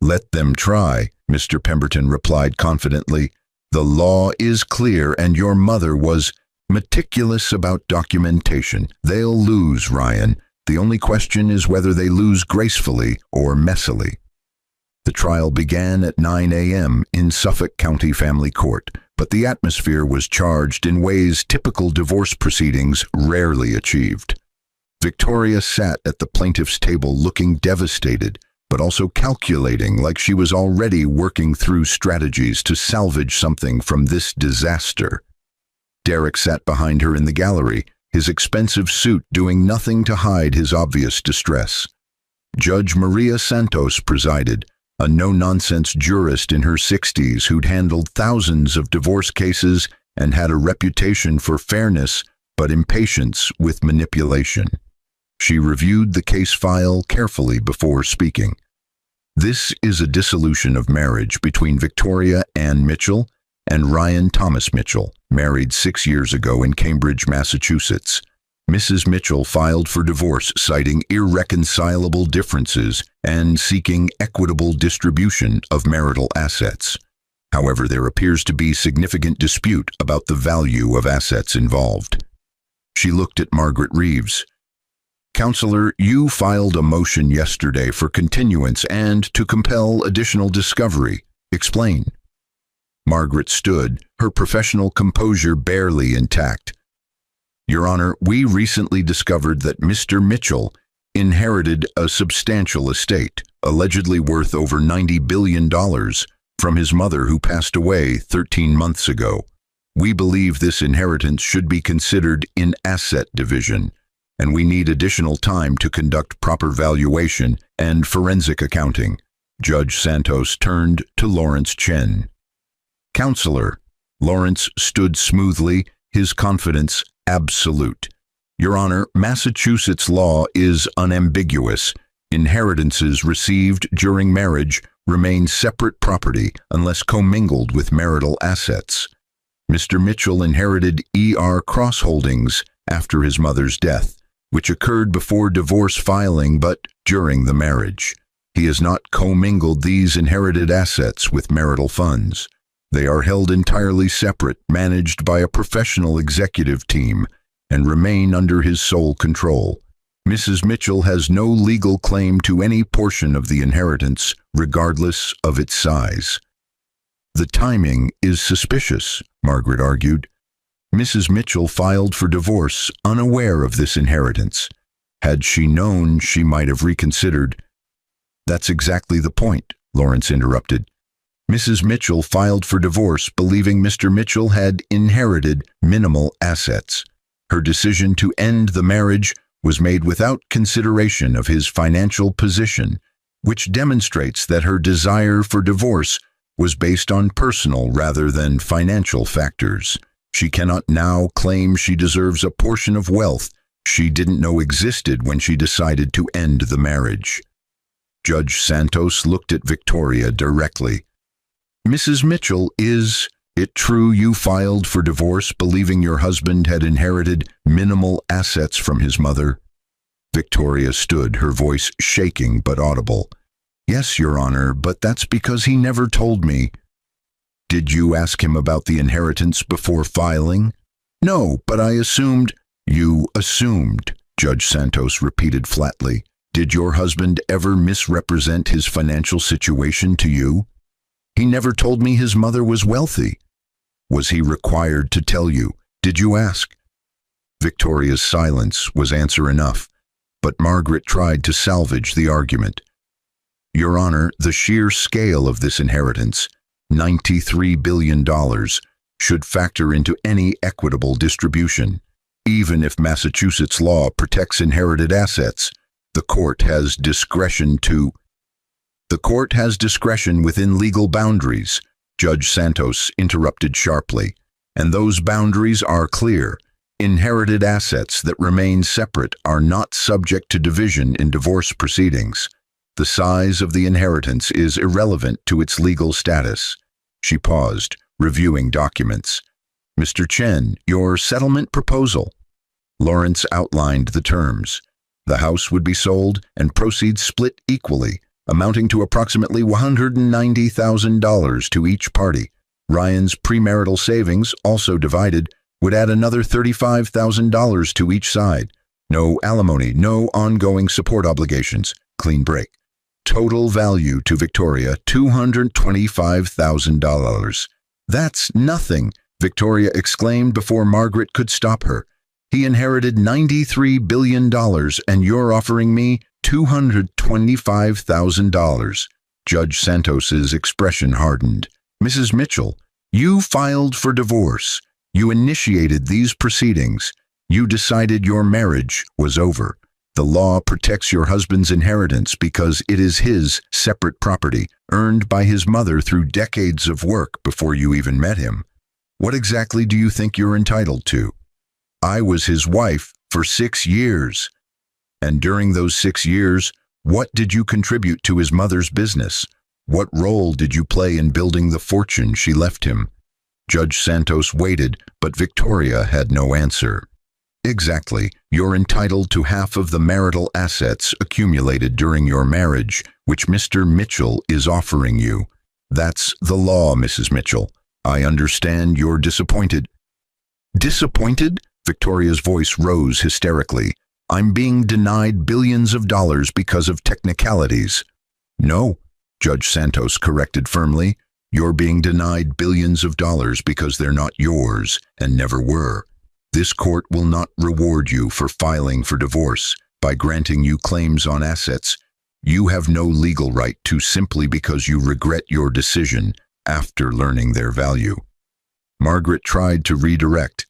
Let them try, Mr. Pemberton replied confidently. The law is clear and your mother was meticulous about documentation. They'll lose, Ryan. The only question is whether they lose gracefully or messily. The trial began at 9 a.m. in Suffolk County Family Court, but the atmosphere was charged in ways typical divorce proceedings rarely achieved. Victoria sat at the plaintiff's table looking devastated, but also calculating like she was already working through strategies to salvage something from this disaster. Derek sat behind her in the gallery, his expensive suit doing nothing to hide his obvious distress. Judge Maria Santos presided, a no-nonsense jurist in her 60s who'd handled thousands of divorce cases and had a reputation for fairness but impatience with manipulation. She reviewed the case file carefully before speaking. This is a dissolution of marriage between Victoria Ann Mitchell and Ryan Thomas Mitchell, married 6 years ago in Cambridge, Massachusetts. Mrs. Mitchell filed for divorce citing irreconcilable differences and seeking equitable distribution of marital assets. However, there appears to be significant dispute about the value of assets involved. She looked at Margaret Reeves. Counselor, you filed a motion yesterday for continuance and to compel additional discovery. Explain. Margaret stood, her professional composure barely intact. Your Honor, we recently discovered that Mr. Mitchell inherited a substantial estate, allegedly worth over $90 billion, from his mother who passed away 13 months ago. We believe this inheritance should be considered in asset division, and we need additional time to conduct proper valuation and forensic accounting. Judge Santos turned to Lawrence Chen. Counselor. Lawrence stood smoothly, his confidence absolute. Your Honor, Massachusetts law is unambiguous. Inheritances received during marriage remain separate property unless commingled with marital assets. Mr. Mitchell inherited E.R. Cross Holdings after his mother's death, which occurred before divorce filing but during the marriage. He has not commingled these inherited assets with marital funds. They are held entirely separate, managed by a professional executive team, and remain under his sole control. Mrs. Mitchell has no legal claim to any portion of the inheritance, regardless of its size. The timing is suspicious, Margaret argued. Mrs. Mitchell filed for divorce unaware of this inheritance. Had she known, she might have reconsidered. That's exactly the point, Lawrence interrupted. Mrs. Mitchell filed for divorce believing Mr. Mitchell had inherited minimal assets. Her decision to end the marriage was made without consideration of his financial position, which demonstrates that her desire for divorce was based on personal rather than financial factors. She cannot now claim she deserves a portion of wealth she didn't know existed when she decided to end the marriage. Judge Santos looked at Victoria directly. Mrs. Mitchell, is it true you filed for divorce believing your husband had inherited minimal assets from his mother? Victoria stood, her voice shaking but audible. Yes, Your Honor, but that's because he never told me. Did you ask him about the inheritance before filing? No, but I assumed. You assumed, Judge Santos repeated flatly. Did your husband ever misrepresent his financial situation to you? He never told me his mother was wealthy. Was he required to tell you? Did you ask? Victoria's silence was answer enough, but Margaret tried to salvage the argument. Your Honor, the sheer scale of this inheritance, $93 billion, should factor into any equitable distribution. Even if Massachusetts law protects inherited assets, the court has discretion within legal boundaries, Judge Santos interrupted sharply, and those boundaries are clear. Inherited assets that remain separate are not subject to division in divorce proceedings. The size of the inheritance is irrelevant to its legal status. She paused, reviewing documents. Mr. Chen, your settlement proposal. Lawrence outlined the terms. The house would be sold and proceeds split equally, amounting to approximately $190,000 to each party. Ryan's premarital savings, also divided, would add another $35,000 to each side. No alimony, no ongoing support obligations. Clean break. Total value to Victoria, $225,000. That's nothing, Victoria exclaimed before Margaret could stop her. He inherited $93 billion and you're offering me $225,000. Judge Santos's expression hardened. Mrs. Mitchell, you filed for divorce. You initiated these proceedings. You decided your marriage was over. The law protects your husband's inheritance because it is his separate property, earned by his mother through decades of work before you even met him. What exactly do you think you're entitled to? I was his wife for 6 years. And during those 6 years, what did you contribute to his mother's business? What role did you play in building the fortune she left him? Judge Santos waited, but Victoria had no answer. Exactly. You're entitled to half of the marital assets accumulated during your marriage, which Mr. Mitchell is offering you. That's the law, Mrs. Mitchell. I understand you're disappointed. Disappointed? Victoria's voice rose hysterically. I'm being denied billions of dollars because of technicalities. No, Judge Santos corrected firmly. You're being denied billions of dollars because they're not yours and never were. This court will not reward you for filing for divorce. by granting you claims on assets you have no legal right to simply because you regret your decision after learning their value. Margaret tried to redirect.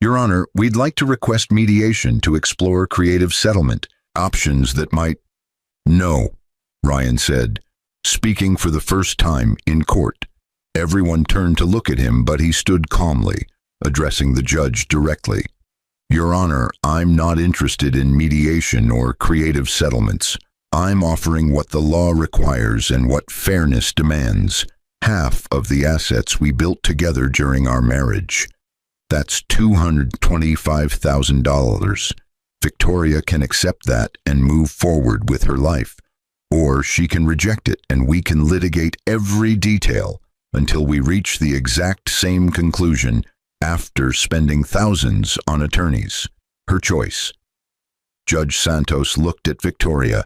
Your Honor, we'd like to request mediation to explore creative settlement, options that might... No, Ryan said, speaking for the first time in court. Everyone turned to look at him, but he stood calmly, addressing the judge directly. Your Honor, I'm not interested in mediation or creative settlements. I'm offering what the law requires and what fairness demands. Half of the assets we built together during our marriage. That's $225,000. Victoria can accept that and move forward with her life. Or she can reject it and we can litigate every detail until we reach the exact same conclusion after spending thousands on attorneys. Her choice. Judge Santos looked at Victoria.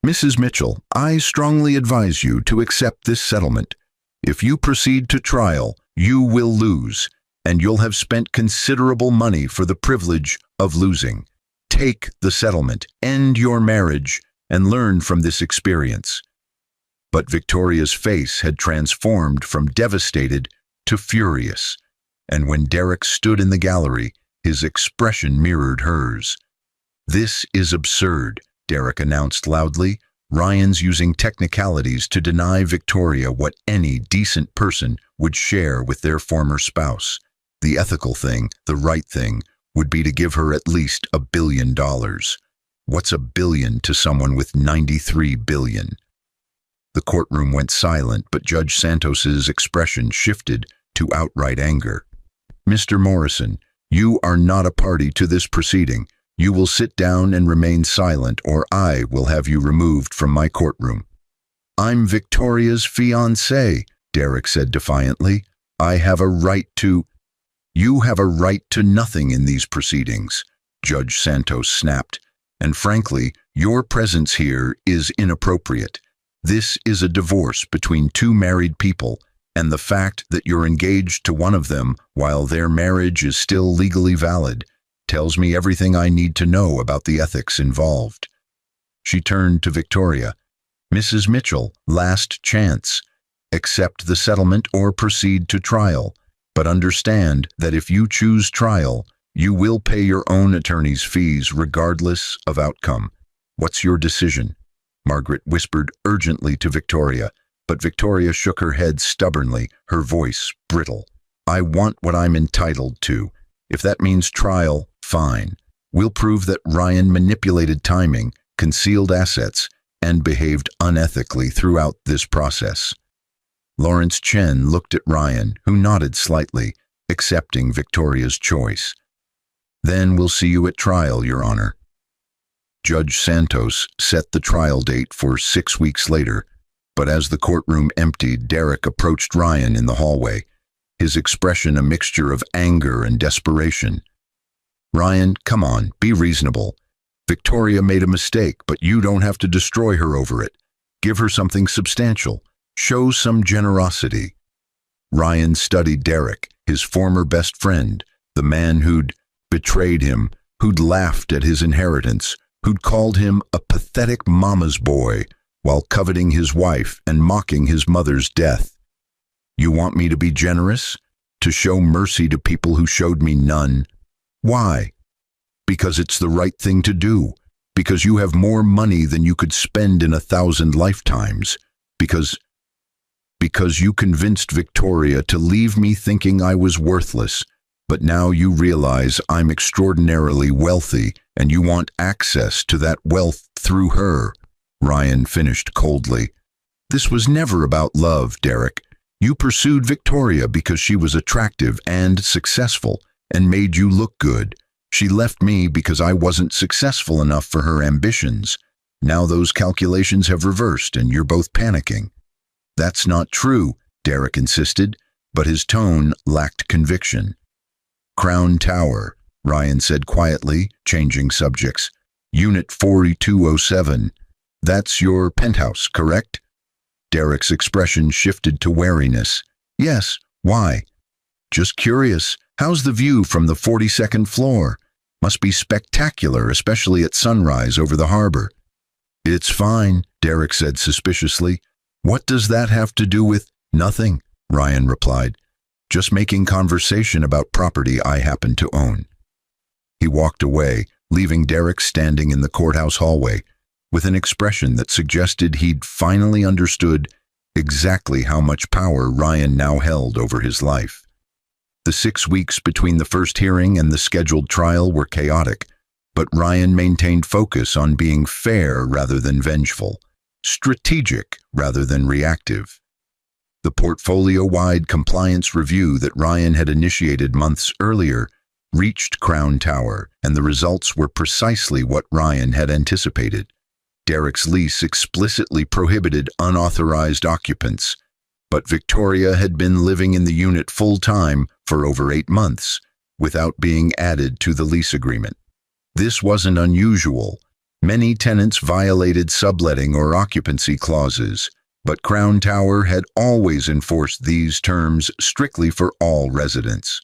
Mrs. Mitchell, I strongly advise you to accept this settlement. If you proceed to trial, you will lose, and you'll have spent considerable money for the privilege of losing. Take the settlement, end your marriage, and learn from this experience. But Victoria's face had transformed from devastated to furious, and when Derek stood in the gallery, his expression mirrored hers. This is absurd, Derek announced loudly. Ryan's using technicalities to deny Victoria what any decent person would share with their former spouse. The ethical thing, the right thing, would be to give her at least $1 billion. What's $1 billion to someone with $93 billion? The courtroom went silent, but Judge Santos's expression shifted to outright anger. Mr. Morrison, you are not a party to this proceeding. You will sit down and remain silent, or I will have you removed from my courtroom. I'm Victoria's fiancé, Derek said defiantly. I have a right to... You have a right to nothing in these proceedings, Judge Santos snapped. And frankly, your presence here is inappropriate. This is a divorce between two married people, and the fact that you're engaged to one of them while their marriage is still legally valid tells me everything I need to know about the ethics involved. She turned to Victoria. Mrs. Mitchell, last chance. Accept the settlement or proceed to trial, but understand that if you choose trial, you will pay your own attorney's fees regardless of outcome. What's your decision? Margaret whispered urgently to Victoria, but Victoria shook her head stubbornly, her voice brittle. I want what I'm entitled to. If that means trial, fine. We'll prove that Ryan manipulated timing, concealed assets, and behaved unethically throughout this process. Lawrence Chen looked at Ryan, who nodded slightly, accepting Victoria's choice. Then we'll see you at trial, Your Honor. Judge Santos set the trial date for 6 weeks later, but as the courtroom emptied, Derek approached Ryan in the hallway, his expression a mixture of anger and desperation. Ryan, come on, be reasonable. Victoria made a mistake, but you don't have to destroy her over it. Give her something substantial. Show some generosity. Ryan studied Derek, his former best friend, the man who'd betrayed him, who'd laughed at his inheritance, who'd called him a pathetic mama's boy while coveting his wife and mocking his mother's death. You want me to be generous? To show mercy to people who showed me none? Why? Because it's the right thing to do. Because you have more money than you could spend in 1,000 lifetimes. Because you convinced Victoria to leave me thinking I was worthless. But now you realize I'm extraordinarily wealthy and you want access to that wealth through her. Ryan finished coldly. This was never about love, Derek. You pursued Victoria because she was attractive and successful and made you look good. She left me because I wasn't successful enough for her ambitions. Now those calculations have reversed and you're both panicking. That's not true, Derek insisted, but his tone lacked conviction. Crown Tower, Ryan said quietly, changing subjects. Unit 4207. That's your penthouse, correct? Derek's expression shifted to wariness. Yes, why? Just curious. How's the view from the 42nd floor? Must be spectacular, especially at sunrise over the harbor." "It's fine," Derek said suspiciously. "What does that have to do with—" "Nothing," Ryan replied. "Just making conversation about property I happen to own." He walked away, leaving Derek standing in the courthouse hallway, with an expression that suggested he'd finally understood exactly how much power Ryan now held over his life. The 6 weeks between the first hearing and the scheduled trial were chaotic, but Ryan maintained focus on being fair rather than vengeful, strategic rather than reactive. The portfolio-wide compliance review that Ryan had initiated months earlier reached Crown Tower, and the results were precisely what Ryan had anticipated. Derek's lease explicitly prohibited unauthorized occupants, but Victoria had been living in the unit full-time for over 8 months, without being added to the lease agreement. This wasn't unusual. Many tenants violated subletting or occupancy clauses, but Crown Tower had always enforced these terms strictly for all residents.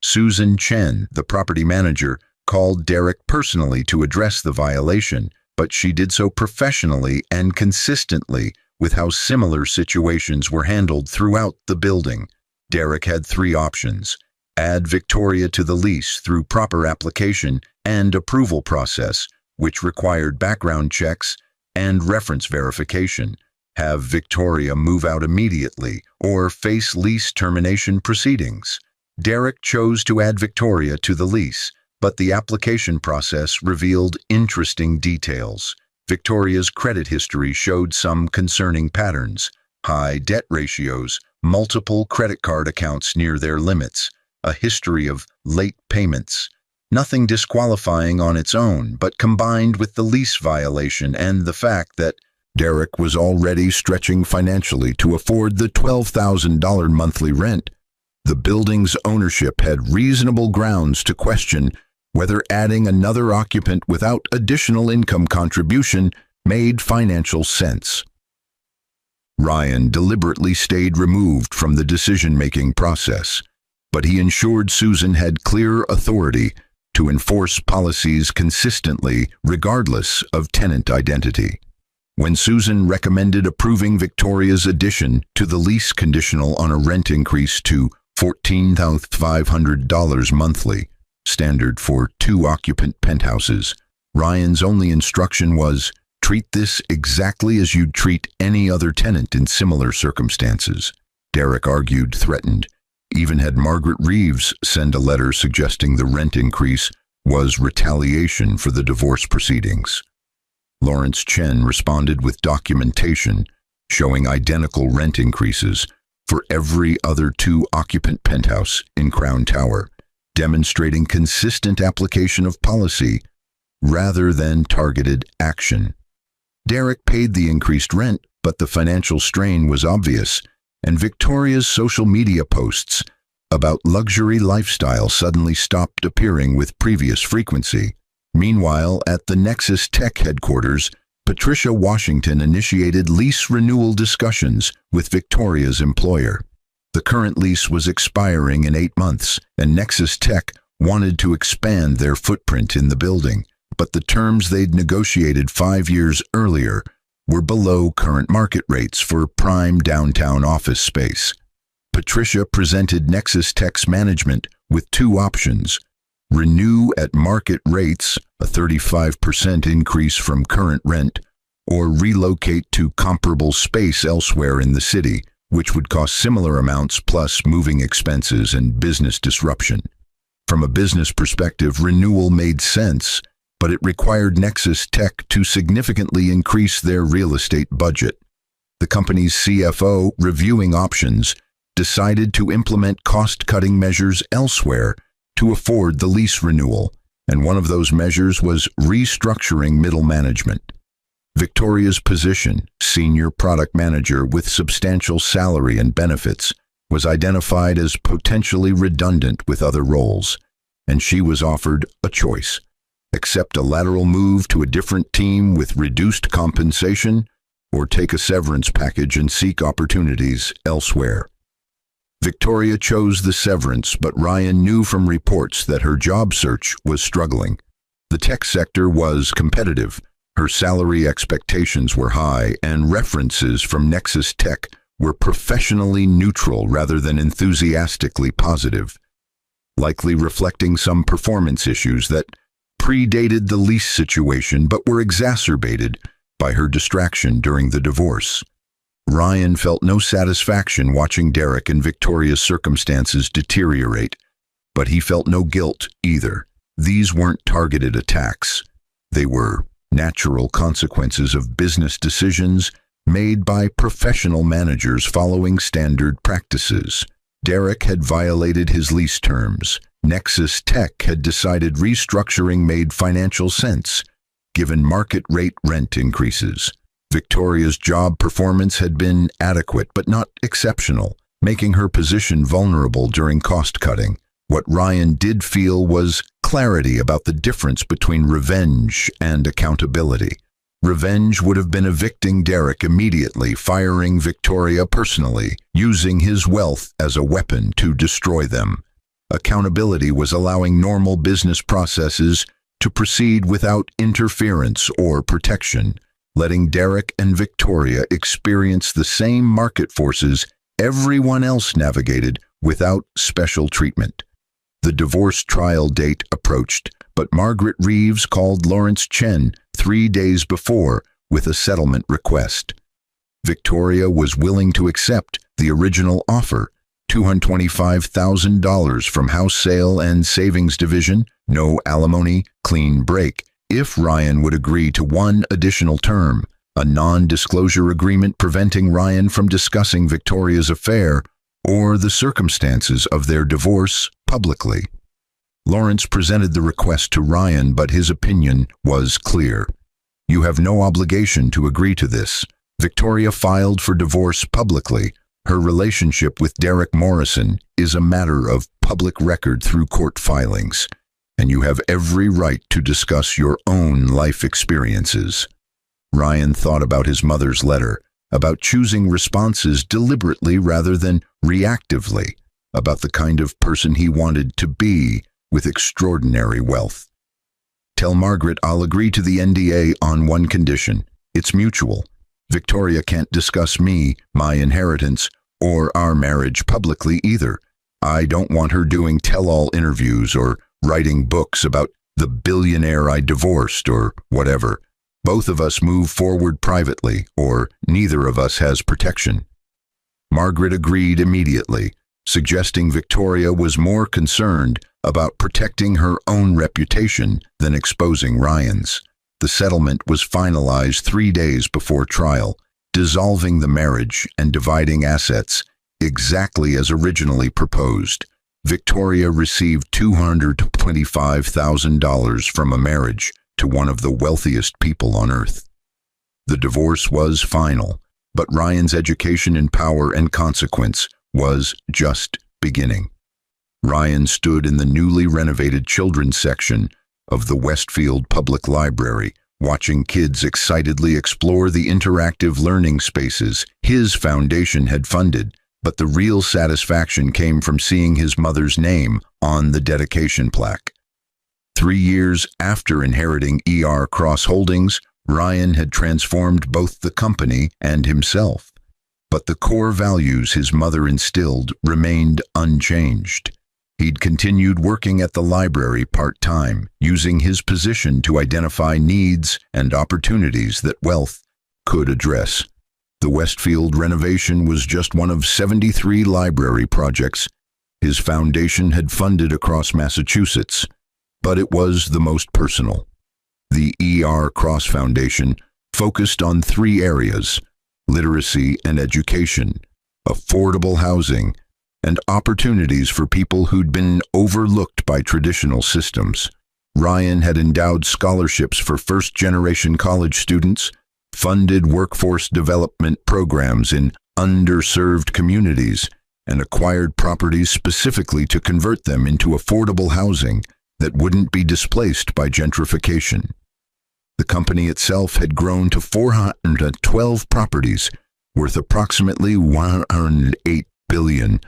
Susan Chen, the property manager, called Derek personally to address the violation, but she did so professionally and consistently with how similar situations were handled throughout the building. Derek had 3 options: add Victoria to the lease through proper application and approval process, which required background checks and reference verification, have Victoria move out immediately, or face lease termination proceedings. Derek chose to add Victoria to the lease, but the application process revealed interesting details. Victoria's credit history showed some concerning patterns: high debt ratios, multiple credit card accounts near their limits, a history of late payments. Nothing disqualifying on its own, but combined with the lease violation and the fact that Derek was already stretching financially to afford the $12,000 monthly rent, the building's ownership had reasonable grounds to question whether adding another occupant without additional income contribution made financial sense. Ryan deliberately stayed removed from the decision-making process, but he ensured Susan had clear authority to enforce policies consistently regardless of tenant identity. When Susan recommended approving Victoria's addition to the lease conditional on a rent increase to $14,500 monthly, standard for 2-occupant penthouses, Ryan's only instruction was, treat this exactly as you'd treat any other tenant in similar circumstances. Derek argued, threatened, even had Margaret Reeves send a letter suggesting the rent increase was retaliation for the divorce proceedings. Lawrence Chen responded with documentation showing identical rent increases for every other 2-occupant penthouse in Crown Tower, demonstrating consistent application of policy rather than targeted action. Derek paid the increased rent, but the financial strain was obvious, and Victoria's social media posts about luxury lifestyle suddenly stopped appearing with previous frequency. Meanwhile, at the Nexus Tech headquarters, Patricia Washington initiated lease renewal discussions with Victoria's employer. The current lease was expiring in 8 months, and Nexus Tech wanted to expand their footprint in the building, but the terms they'd negotiated 5 years earlier were below current market rates for prime downtown office space. Patricia presented Nexus Tech's management with 2 options: renew at market rates, a 35% increase from current rent, or relocate to comparable space elsewhere in the city, which would cost similar amounts plus moving expenses and business disruption. From a business perspective, renewal made sense, but it required Nexus Tech to significantly increase their real estate budget. The company's CFO, reviewing options, decided to implement cost-cutting measures elsewhere to afford the lease renewal, and one of those measures was restructuring middle management. Victoria's position, senior product manager with substantial salary and benefits, was identified as potentially redundant with other roles, and she was offered a choice: accept a lateral move to a different team with reduced compensation, or take a severance package and seek opportunities elsewhere. Victoria chose the severance, but Ryan knew from reports that her job search was struggling. The tech sector was competitive, her salary expectations were high, and references from Nexus Tech were professionally neutral rather than enthusiastically positive, likely reflecting some performance issues that predated the lease situation but were exacerbated by her distraction during the divorce. Ryan felt no satisfaction watching Derek and Victoria's circumstances deteriorate, but he felt no guilt either. These weren't targeted attacks. They were natural consequences of business decisions made by professional managers following standard practices. Derek had violated his lease terms. Nexus Tech had decided restructuring made financial sense, given market rate rent increases. Victoria's job performance had been adequate but not exceptional, making her position vulnerable during cost-cutting. What Ryan did feel was clarity about the difference between revenge and accountability. Revenge would have been evicting Derek immediately, firing Victoria personally, using his wealth as a weapon to destroy them. Accountability was allowing normal business processes to proceed without interference or protection, letting Derek and Victoria experience the same market forces everyone else navigated without special treatment. The divorce trial date approached, but Margaret Reeves called Lawrence Chen 3 days before with a settlement request. Victoria was willing to accept the original offer, $225,000 from House Sale and Savings Division, no alimony, clean break, if Ryan would agree to one additional term, a non-disclosure agreement preventing Ryan from discussing Victoria's affair or the circumstances of their divorce publicly. Lawrence presented the request to Ryan, but his opinion was clear. You have no obligation to agree to this. Victoria filed for divorce publicly. Her relationship with Derek Morrison is a matter of public record through court filings, and you have every right to discuss your own life experiences. Ryan thought about his mother's letter, about choosing responses deliberately rather than reactively, about the kind of person he wanted to be with extraordinary wealth. Tell Margaret I'll agree to the NDA on one condition. It's mutual. Victoria can't discuss me, my inheritance, or our marriage publicly either. I don't want her doing tell-all interviews or writing books about the billionaire I divorced or whatever. Both of us move forward privately, or neither of us has protection. Margaret agreed immediately, suggesting Victoria was more concerned about protecting her own reputation than exposing Ryan's. The settlement was finalized 3 days before trial, dissolving the marriage and dividing assets exactly as originally proposed. Victoria received $225,000 from a marriage to one of the wealthiest people on earth. The divorce was final, but Ryan's education in power and consequence was just beginning. Ryan stood in the newly renovated children's section of the Westfield Public Library, watching kids excitedly explore the interactive learning spaces his foundation had funded, but the real satisfaction came from seeing his mother's name on the dedication plaque. 3 years after inheriting ER Cross Holdings, Ryan had transformed both the company and himself, but the core values his mother instilled remained unchanged. He'd continued working at the library part-time, using his position to identify needs and opportunities that wealth could address. The Westfield renovation was just one of 73 library projects his foundation had funded across Massachusetts, but it was the most personal. The ER Cross Foundation focused on 3 areas: literacy and education, affordable housing, and opportunities for people who'd been overlooked by traditional systems. Ryan had endowed scholarships for first-generation college students, funded workforce development programs in underserved communities, and acquired properties specifically to convert them into affordable housing that wouldn't be displaced by gentrification. The company itself had grown to 412 properties, worth approximately $108 billion,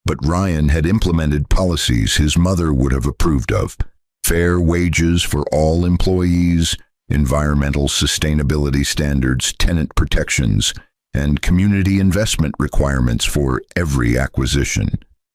But Ryan had implemented policies his mother would have approved of: fair wages for all employees, environmental sustainability standards, tenant protections, and community investment requirements for every acquisition.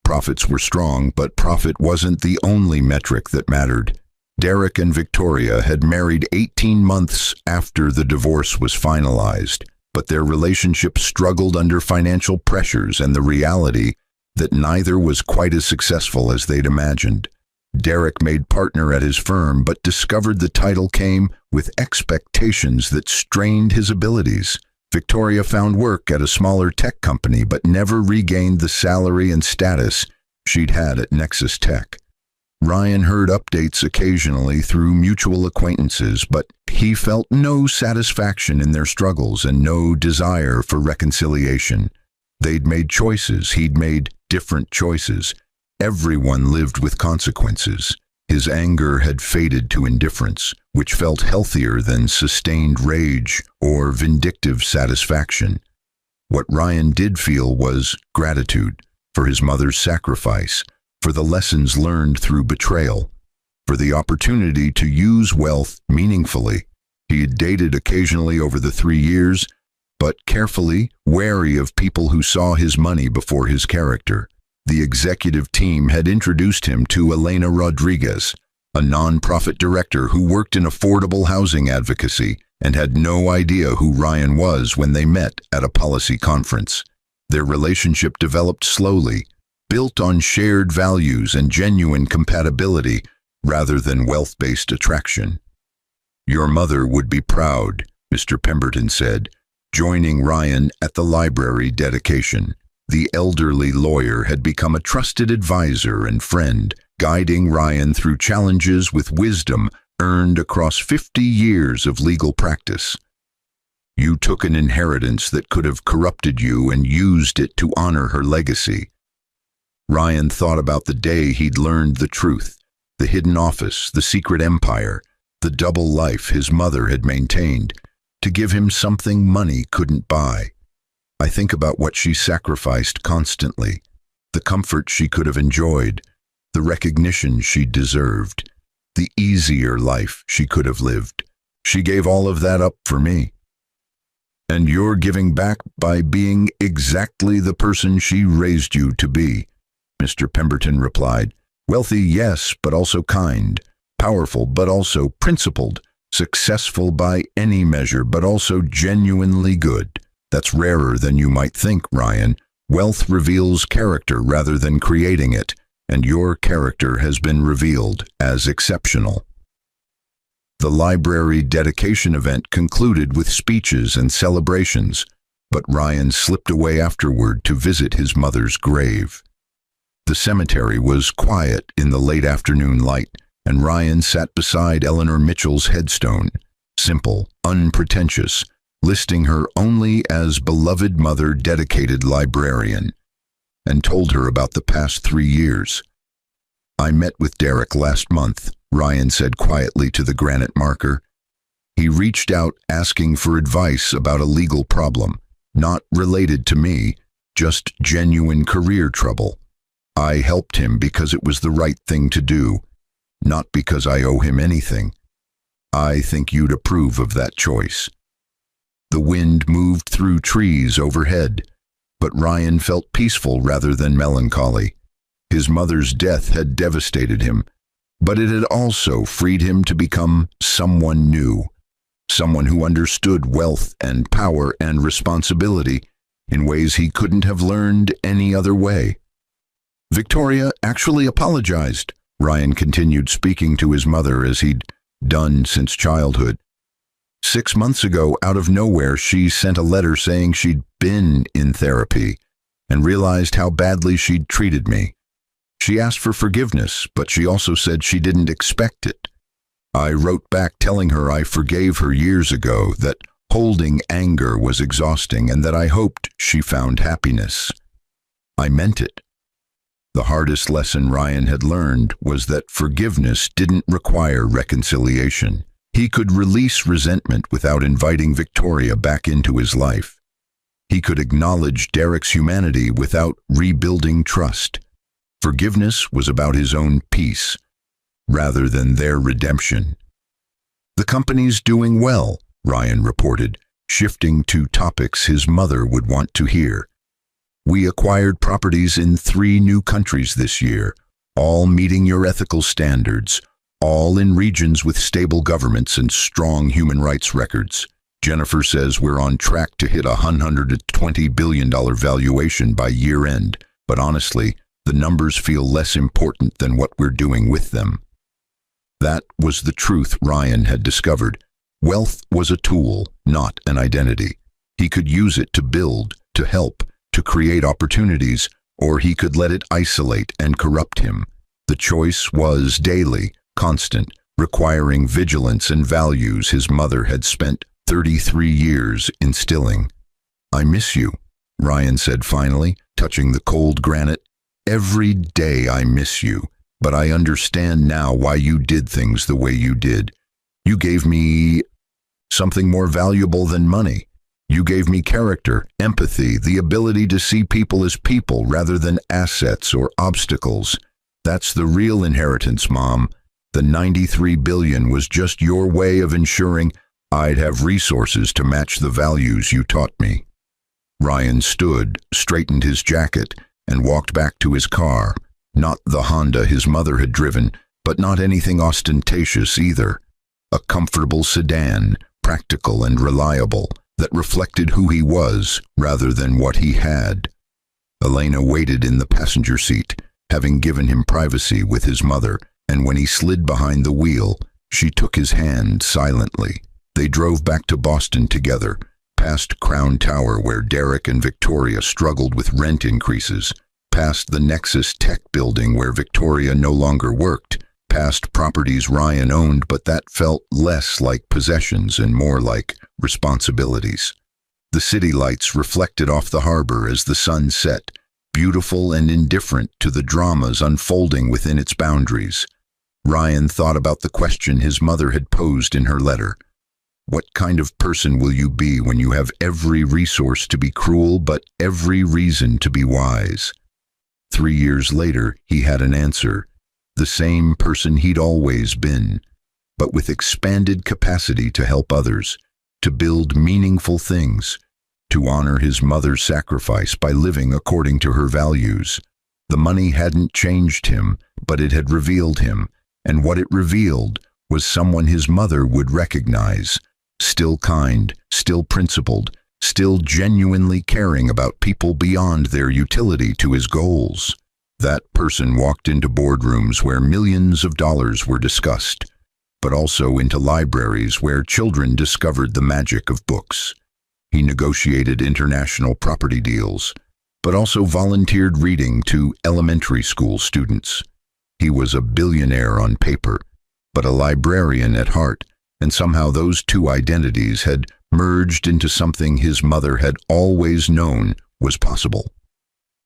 Profits were strong, but profit wasn't the only metric that mattered. Derek and Victoria had married 18 months after the divorce was finalized, but their relationship struggled under financial pressures and the reality that neither was quite as successful as they'd imagined. Derek made partner at his firm, but discovered the title came with expectations that strained his abilities. Victoria found work at a smaller tech company, but never regained the salary and status she'd had at Nexus Tech. Ryan heard updates occasionally through mutual acquaintances, but he felt no satisfaction in their struggles and no desire for reconciliation. They'd made choices, he'd made different choices. Everyone lived with consequences. His anger had faded to indifference, which felt healthier than sustained rage or vindictive satisfaction. What Ryan did feel was gratitude for his mother's sacrifice, for the lessons learned through betrayal, for the opportunity to use wealth meaningfully. He had dated occasionally over the 3 years, but carefully, wary of people who saw his money before his character. The executive team had introduced him to Elena Rodriguez, a nonprofit director who worked in affordable housing advocacy and had no idea who Ryan was when they met at a policy conference. Their relationship developed slowly, built on shared values and genuine compatibility rather than wealth-based attraction. "Your mother would be proud," Mr. Pemberton said, joining Ryan at the library dedication. The elderly lawyer had become a trusted advisor and friend, guiding Ryan through challenges with wisdom earned across 50 years of legal practice. "You took an inheritance that could have corrupted you and used it to honor her legacy." Ryan thought about the day he'd learned the truth, the hidden office, the secret empire, the double life his mother had maintained, to give him something money couldn't buy. "I think about what she sacrificed constantly, the comfort she could have enjoyed, the recognition she deserved, the easier life she could have lived. She gave all of that up for me. And you're giving back by being exactly the person she raised you to be," Mr. Pemberton replied. "Wealthy, yes, but also kind. Powerful, but also principled. Successful by any measure, but also genuinely good. That's rarer than you might think, Ryan. Wealth reveals character rather than creating it, and your character has been revealed as exceptional." The library dedication event concluded with speeches and celebrations, but Ryan slipped away afterward to visit his mother's grave. The cemetery was quiet in the late afternoon light, and Ryan sat beside Eleanor Mitchell's headstone, simple, unpretentious, listing her only as beloved mother, dedicated librarian, and told her about the past 3 years. "I met with Derek last month," Ryan said quietly to the granite marker. "He reached out asking for advice about a legal problem, not related to me, just genuine career trouble. I helped him because it was the right thing to do, not because I owe him anything. I think you'd approve of that choice." The wind moved through trees overhead, but Ryan felt peaceful rather than melancholy. His mother's death had devastated him, but it had also freed him to become someone new, someone who understood wealth and power and responsibility in ways he couldn't have learned any other way. "Victoria actually apologized," Ryan continued, speaking to his mother as he'd done since childhood. "6 months ago, out of nowhere, she sent a letter saying she'd been in therapy and realized how badly she'd treated me. She asked for forgiveness, but she also said she didn't expect it. I wrote back telling her I forgave her years ago, that holding anger was exhausting, and that I hoped she found happiness. I meant it." The hardest lesson Ryan had learned was that forgiveness didn't require reconciliation. He could release resentment without inviting Victoria back into his life. He could acknowledge Derek's humanity without rebuilding trust. Forgiveness was about his own peace, rather than their redemption. "The company's doing well," Ryan reported, shifting to topics his mother would want to hear. "We acquired properties in 3 new countries this year, all meeting your ethical standards, all in regions with stable governments and strong human rights records. Jennifer says we're on track to hit a $120 billion valuation by year-end, but honestly, the numbers feel less important than what we're doing with them." That was the truth Ryan had discovered. Wealth was a tool, not an identity. He could use it to build, to help, to create opportunities, or he could let it isolate and corrupt him. The choice was daily, constant, requiring vigilance and values his mother had spent 33 years instilling. "I miss you," Ryan said finally, touching the cold granite. "Every day I miss you, but I understand now why you did things the way you did. You gave me something more valuable than money. You gave me character, empathy, the ability to see people as people rather than assets or obstacles. That's the real inheritance, Mom. The $93 billion was just your way of ensuring I'd have resources to match the values you taught me." Ryan stood, straightened his jacket, and walked back to his car. Not the Honda his mother had driven, but not anything ostentatious either. A comfortable sedan, practical and reliable, that reflected who he was rather than what he had. Elena waited in the passenger seat, having given him privacy with his mother, and when he slid behind the wheel, she took his hand silently. They drove back to Boston together, past Crown Tower where Derek and Victoria struggled with rent increases, past the Nexus Tech building where Victoria no longer worked, past properties Ryan owned but that felt less like possessions and more like responsibilities. The city lights reflected off the harbor as the sun set, beautiful and indifferent to the dramas unfolding within its boundaries. Ryan thought about the question his mother had posed in her letter. What kind of person will you be when you have every resource to be cruel but every reason to be wise? 3 years later, he had an answer. The same person he'd always been, but with expanded capacity to help others, to build meaningful things, to honor his mother's sacrifice by living according to her values. The money hadn't changed him, but it had revealed him, and what it revealed was someone his mother would recognize. Still kind, still principled, still genuinely caring about people beyond their utility to his goals. That person walked into boardrooms where millions of dollars were discussed, but also into libraries where children discovered the magic of books. He negotiated international property deals, but also volunteered reading to elementary school students. He was a billionaire on paper, but a librarian at heart, and somehow those two identities had merged into something his mother had always known was possible.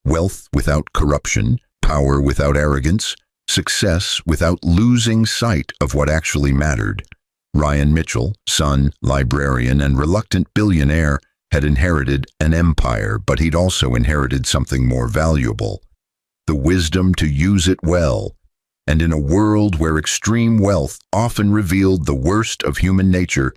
Wealth without corruption, power without arrogance, success without losing sight of what actually mattered. Ryan Mitchell, son, librarian, and reluctant billionaire, had inherited an empire, but he'd also inherited something more valuable: the wisdom to use it well. And in a world where extreme wealth often revealed the worst of human nature,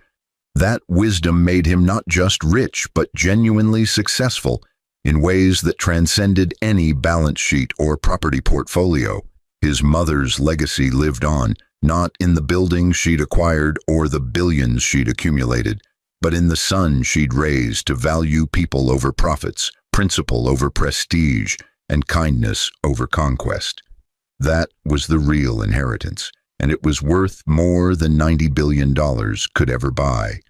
that wisdom made him not just rich, but genuinely successful in ways that transcended any balance sheet or property portfolio. His mother's legacy lived on, not in the buildings she'd acquired or the billions she'd accumulated, but in the son she'd raised to value people over profits, principle over prestige, and kindness over conquest. That was the real inheritance, and it was worth more than $90 billion could ever buy.